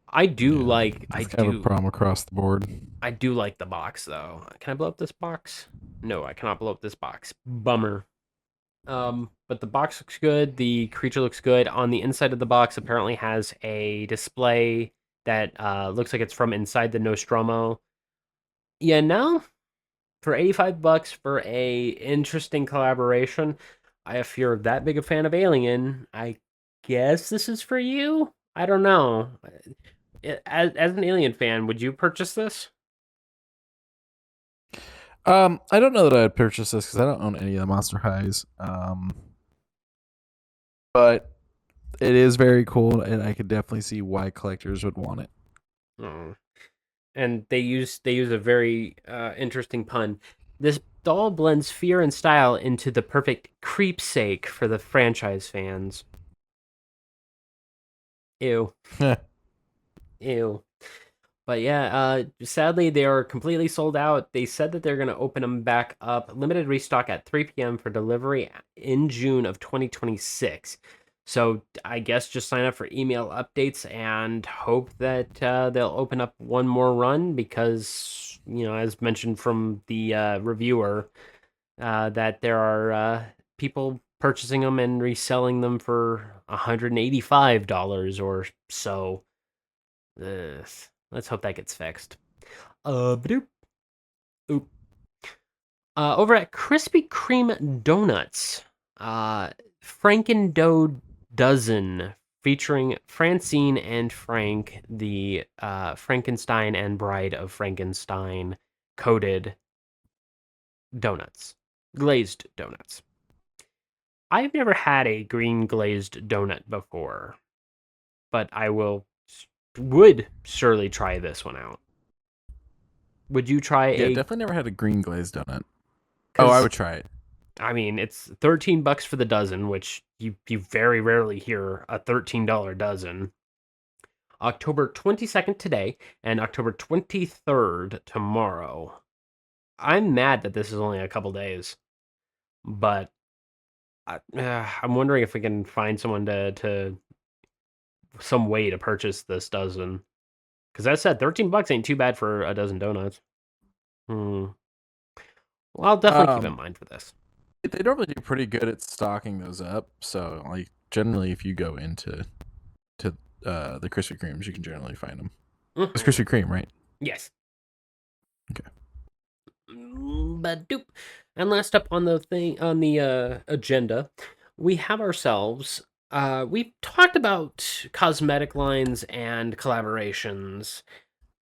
B: I do
C: Yeah,
B: like.
C: it's kind of a problem across the board.
B: I do like the box though. Can I blow up this box? No, I cannot blow up this box. Bummer. But the box looks good. The creature looks good. On the inside of the box, apparently has a display that looks like it's from inside the Nostromo. Yeah, no. For $85 for a interesting collaboration, if you're that big a fan of Alien, I guess this is for you. I don't know. As an Alien fan, would you purchase this?
C: I don't know that I'd purchase this because I don't own any of the Monster Highs. But it is very cool, and I could definitely see why collectors would want it.
B: Oh. And they use a very interesting pun. This doll blends fear and style into the perfect creepsake for the franchise fans. Ew. Ew. But yeah, sadly, they are completely sold out. They said that they're going to open them back up. Limited restock at 3 p.m. for delivery in June of 2026. So I guess just sign up for email updates and hope that they'll open up one more run because, as mentioned from the reviewer, that there are people purchasing them and reselling them for $185 or so. Let's hope that gets fixed. Ba-doop. Oop. Over at Krispy Kreme Donuts, Frankendough Dozen, featuring Francine and Frank, the Frankenstein and Bride of Frankenstein coated donuts, glazed donuts. I've never had a green glazed donut before, but I would surely try this one out. Would you try
C: Yeah,
B: a?
C: definitely never had a green glazed donut. Oh, I would try it.
B: I mean, it's $13 for the dozen, which you very rarely hear a $13 dozen. October 22nd today and October 23rd tomorrow. I'm mad that this is only a couple days, but I'm wondering if we can find someone to some way to purchase this dozen. Because I said $13 ain't too bad for a dozen donuts. Well, I'll definitely keep in mind for this.
C: They normally do pretty good at stocking those up. So, like, generally, if you go into the Krispy Kremes, you can generally find them.
B: Mm-hmm.
C: It's Krispy Kreme, right?
B: Yes.
C: Okay.
B: But doop. And last up on the agenda, we have ourselves. We've talked about cosmetic lines and collaborations.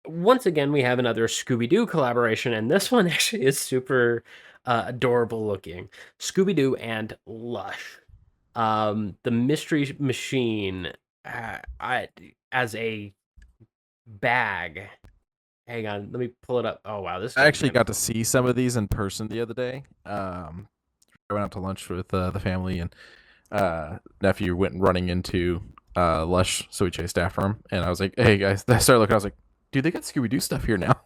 B: Once again, we have another Scooby-Doo collaboration, and this one actually is super adorable looking. Scooby-Doo and Lush. The Mystery Machine as a bag. Hang on, let me pull it up. Oh wow, this.
C: I actually got to see some of these in person the other day. I went out to lunch with the family, and nephew went running into Lush, so we chased after him. And I was like, "Hey guys!" I started looking. I was like, "Dude, they got Scooby Doo stuff here now."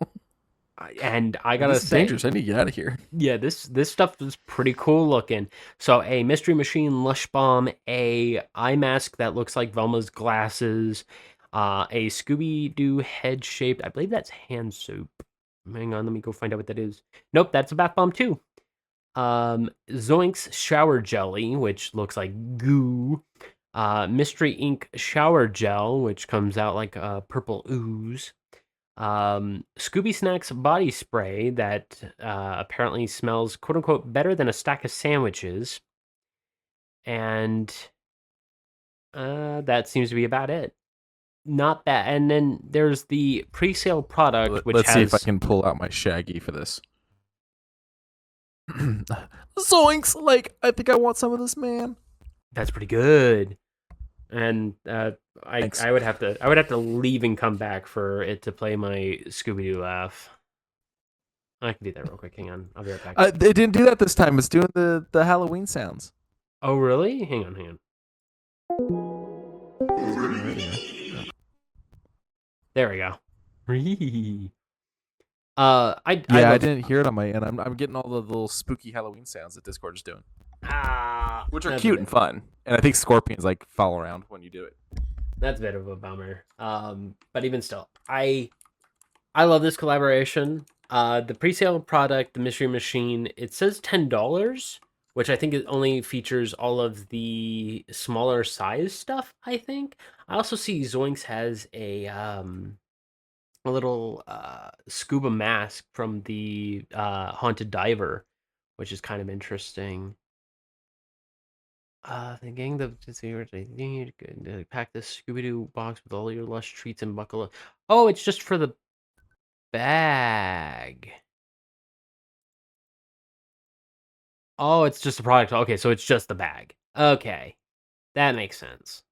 B: And I gotta
C: this is
B: say,
C: dangerous. I need to get out of here.
B: Yeah, this stuff is pretty cool looking. So a Mystery Machine Lush Bomb, a eye mask that looks like Velma's glasses, a Scooby-Doo head shaped. I believe that's hand soap. Hang on, let me go find out what that is. Nope, that's a bath bomb too. Zoinks shower jelly, which looks like goo. Mystery Ink Shower Gel, which comes out like a purple ooze. Scooby Snacks Body Spray that apparently smells quote unquote better than a stack of sandwiches. And that seems to be about it. Not bad. And then there's the pre-sale product, which
C: Let's see if I
B: has
C: can pull out my Shaggy for this. Zoinks! Like, I think I want some of this, man.
B: that's pretty good. And
C: Thanks.
B: I would have to leave and come back for it to play my Scooby Doo laugh. I can do that real quick. Hang on, I'll be right back.
C: They didn't do that this time. It's doing the Halloween sounds.
B: Oh really? Hang on. There we go. I
C: didn't hear it on my end. I'm getting all the little spooky Halloween sounds that Discord is doing, which are cute and fun. And I think scorpions like fall around when you do it.
B: That's a bit of a bummer. But even still, I love this collaboration. The pre-sale product, the Mystery Machine, it says $10, which I think it only features all of the smaller size stuff. I think I also see Zoinks has a little scuba mask from the Haunted Diver, which is kind of interesting. The gang that need to pack this Scooby-Doo box with all your lush treats and buckle up. Oh, it's just for the bag. Oh, it's just a product. Okay, so it's just the bag. Okay, that makes sense.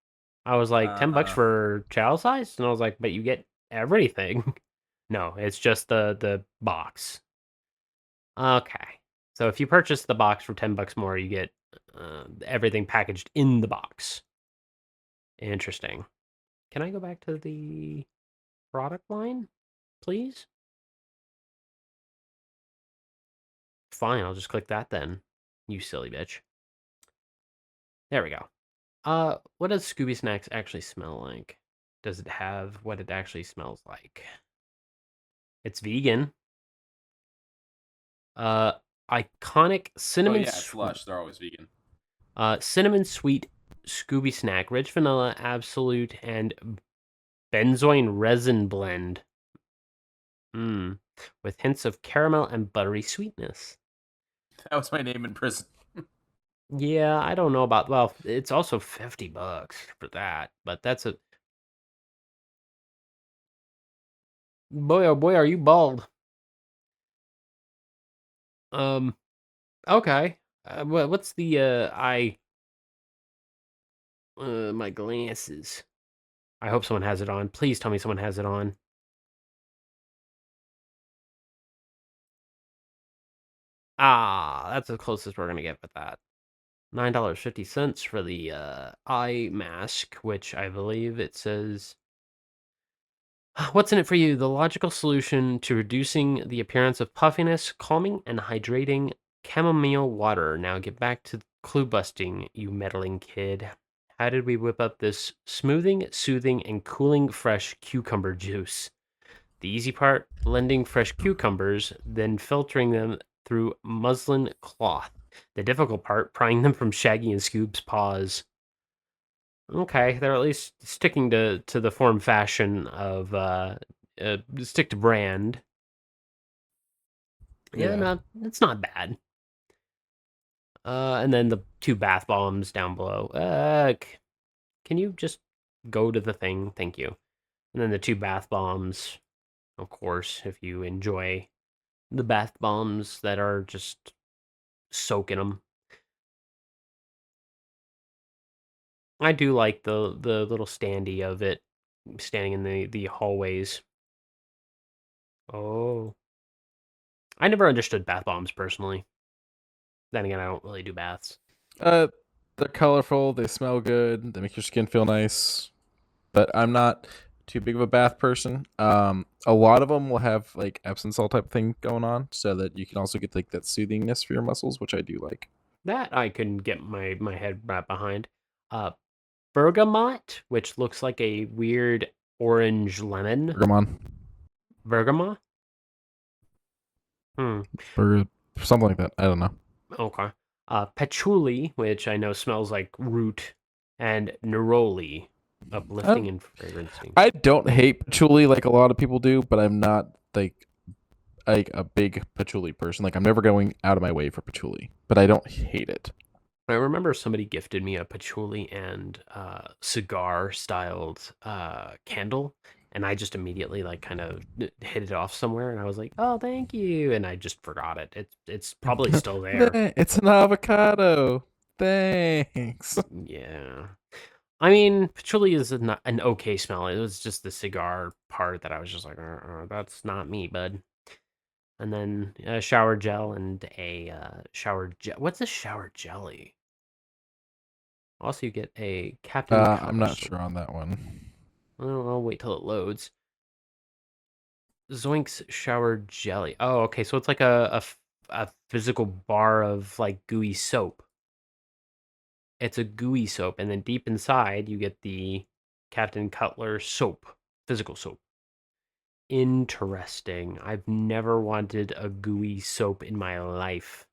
B: I was like, $10 for child size, and I was like, but you get everything. No, it's just the box. Okay, so if you purchase the box for $10 more, you get everything packaged in the box. Interesting. Can I go back to the product line, please? Fine, I'll just click that then. You silly bitch. There we go. What does Scooby Snacks actually smell like? Does it have what it actually smells like? It's vegan. Iconic cinnamon.
C: it's lush. They're always vegan.
B: Cinnamon sweet Scooby Snack, rich vanilla, absolute, and benzoin resin blend. With hints of caramel and buttery sweetness.
C: That was my name in prison.
B: Yeah, I don't know about. Well, it's also $50 for that, but that's a. Boy, oh boy, are you bald? Okay. What's the my glasses. I hope someone has it on. Please tell me someone has it on. That's the closest we're gonna get with that. $9.50 for the eye mask, which I believe it says. What's in it for you? The logical solution to reducing the appearance of puffiness, calming and hydrating chamomile water. Now get back to clue busting, you meddling kid. How did we whip up this smoothing, soothing, and cooling fresh cucumber juice? The easy part, blending fresh cucumbers, then filtering them through muslin cloth. The difficult part, prying them from Shaggy and Scoob's paws. Okay, they're at least sticking to the form fashion of stick to brand. Yeah, no, it's not bad. And then the 2 bath bombs down below. Can you just go to the thing? Thank you. And then the 2 bath bombs, of course, if you enjoy the bath bombs that are just soaking them. I do like the little standee of it standing in the hallways. Oh. I never understood bath bombs personally. Then again, I don't really do baths.
C: They're colorful. They smell good. They make your skin feel nice. But I'm not too big of a bath person. A lot of them will have like Epsom salt type of thing going on, so that you can also get like that soothingness for your muscles, which I do like.
B: That I can get my head wrapped behind. Bergamot, which looks like a weird orange lemon. Bergamot?
C: Something like that. I don't know.
B: Okay. Patchouli, which I know smells like root and neroli, uplifting
C: I,
B: and fragrancing.
C: I don't hate patchouli like a lot of people do, but I'm not like a big patchouli person. Like I'm never going out of my way for patchouli, but I don't hate it.
B: I remember somebody gifted me a patchouli and cigar styled candle, and I just immediately like kind of hit it off somewhere, and I was like, "Oh, thank you," and I just forgot it. It's probably still there.
C: It's an avocado. Thanks.
B: Yeah, I mean, patchouli is an okay smell. It was just the cigar part that I was just like, "That's not me, bud." And then a shower gel and a shower gel. What's a shower jelly? Also, you get a Captain
C: I'm
B: Color
C: not
B: Soap.
C: sure on that one.
B: Well, I'll wait till it loads. Zoinks shower jelly. Oh, okay. So it's like a physical bar of like gooey soap. It's a gooey soap, and then deep inside you get the Captain Cutler soap, physical soap. Interesting. I've never wanted a gooey soap in my life.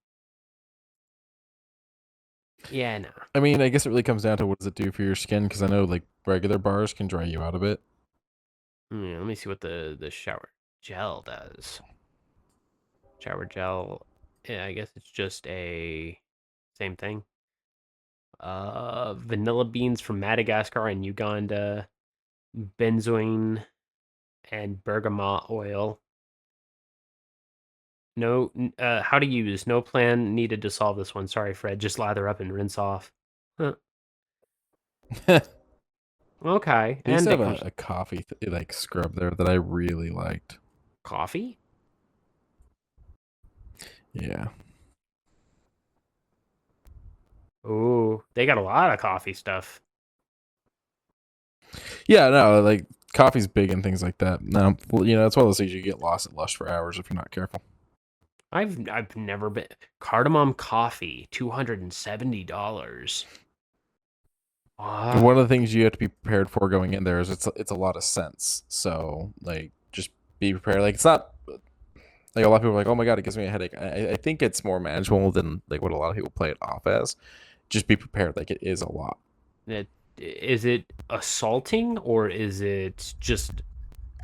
B: Yeah, no.
C: I mean, I guess it really comes down to what does it do for your skin? Because I know like regular bars can dry you out a bit.
B: Yeah, let me see what the shower gel does. Shower gel. Yeah, I guess it's just a same thing. Vanilla beans from Madagascar and Uganda, benzoin and bergamot oil. No, how to use? No plan needed to solve this one. Sorry, Fred. Just lather up and rinse off. Huh.
C: They
B: Okay,
C: used
B: and
C: to
B: it
C: have
B: comes
C: a coffee like scrub there that I really liked.
B: coffee.
C: Yeah.
B: Oh, they got a lot of coffee stuff.
C: Yeah, no, like coffee's big and things like that. No, it's one of those things you get lost at Lush for hours if you're not careful.
B: I've never been cardamom coffee, $270.
C: One of the things you have to be prepared for going in there is it's a lot of scents. So like just be prepared. Like it's not like a lot of people are like, oh my god, it gives me a headache. I think it's more manageable than like what a lot of people play it off as. Just be prepared. Like it is a lot.
B: Is it assaulting or is it just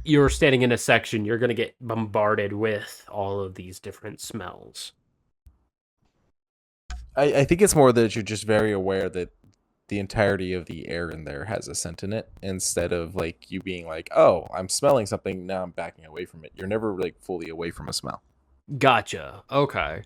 B: you're standing in a section, you're going to get bombarded with all of these different smells?
C: I think it's more that you're just very aware that the entirety of the air in there has a scent in it instead of like you being like, oh, I'm smelling something, now I'm backing away from it. You're never like fully away from a smell.
B: Gotcha. Okay.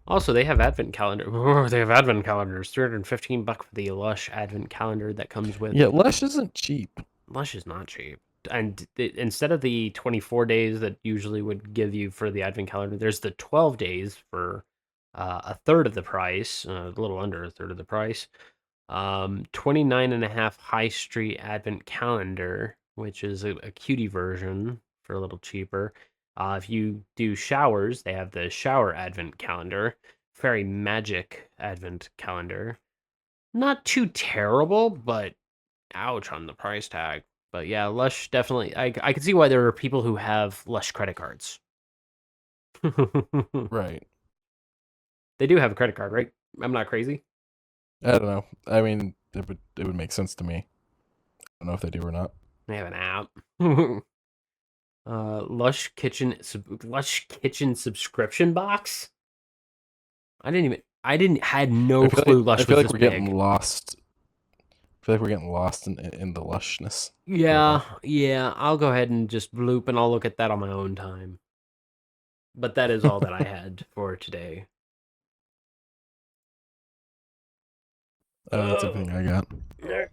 B: Also, they have advent calendar. Oh, they have advent calendars. $315 for the Lush advent calendar that comes with.
C: Yeah, Lush isn't cheap.
B: Lush is not cheap. And instead of the 24 days that usually would give you for the advent calendar, there's the 12 days for a third of the price, a little under a third of the price. 29 and a half High Street Advent Calendar, which is a cutie version for a little cheaper. If you do showers, they have the Shower Advent Calendar, Fairy Magic Advent Calendar. Not too terrible, but ouch on the price tag. But yeah, Lush definitely. I can see why there are people who have Lush credit cards.
C: Right.
B: They do have a credit card, right? I'm not crazy.
C: I don't know. I mean, it would make sense to me. I don't know if they do or not.
B: They have an app. Lush Kitchen subscription box. I didn't had no clue
C: I
B: Lush
C: feel
B: was
C: like
B: this
C: we're
B: big.
C: getting lost. I feel like we're getting lost in the lushness.
B: Yeah, I'll go ahead and just bloop and I'll look at that on my own time. But that is all that I had for today.
C: That's everything I got.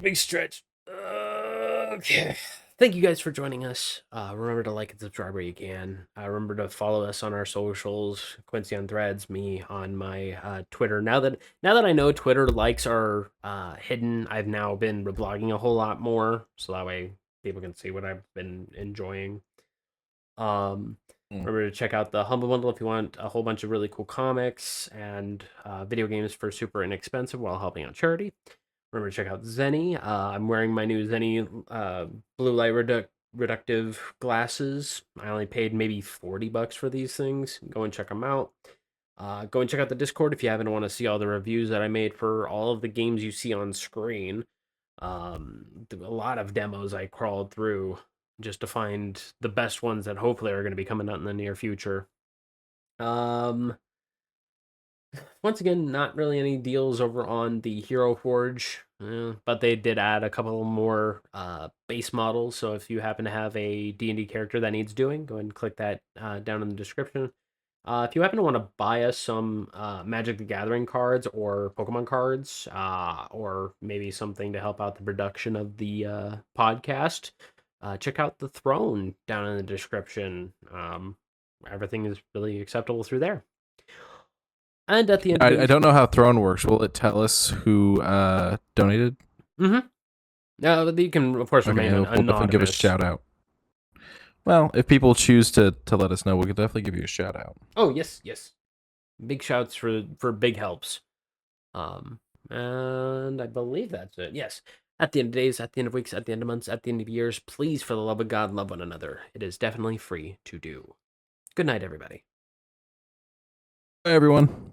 B: Big stretch. Okay. Thank you guys for joining us. Remember to like and subscribe where you can. Remember to follow us on our socials. Quincy on Threads, me on my Twitter. Now that I know Twitter likes are hidden, I've now been reblogging a whole lot more, so that way people can see what I've been enjoying. Remember to check out the Humble Bundle if you want a whole bunch of really cool comics and video games for super inexpensive while helping out charity. Remember to check out Zenny. I'm wearing my new Zenny blue light reductive glasses. I only paid maybe $40 for these things. Go and check them out. Go and check out the Discord if you happen to want to see all the reviews that I made for all of the games you see on screen. A lot of demos I crawled through just to find the best ones that hopefully are going to be coming out in the near future. Once again, not really any deals over on the Hero Forge, but they did add a couple more base models. So if you happen to have a D&D character that needs doing, go ahead and click that down in the description. If you happen to want to buy us some Magic the Gathering cards or Pokemon cards, or maybe something to help out the production of the podcast, check out the Throne down in the description. Everything is really acceptable through there. And at the end of
C: I don't know how Throne works. Will it tell us who donated?
B: Mm-hmm. You can, of course, remain
C: we'll
B: anonymous.
C: definitely give a shout out. Well, if people choose to let us know, we could definitely give you a shout out.
B: Oh, yes. Big shouts for big helps. And I believe that's it. Yes. At the end of days, at the end of weeks, at the end of months, at the end of years, please, for the love of God, love one another. It is definitely free to do. Good night, everybody.
C: Bye, everyone.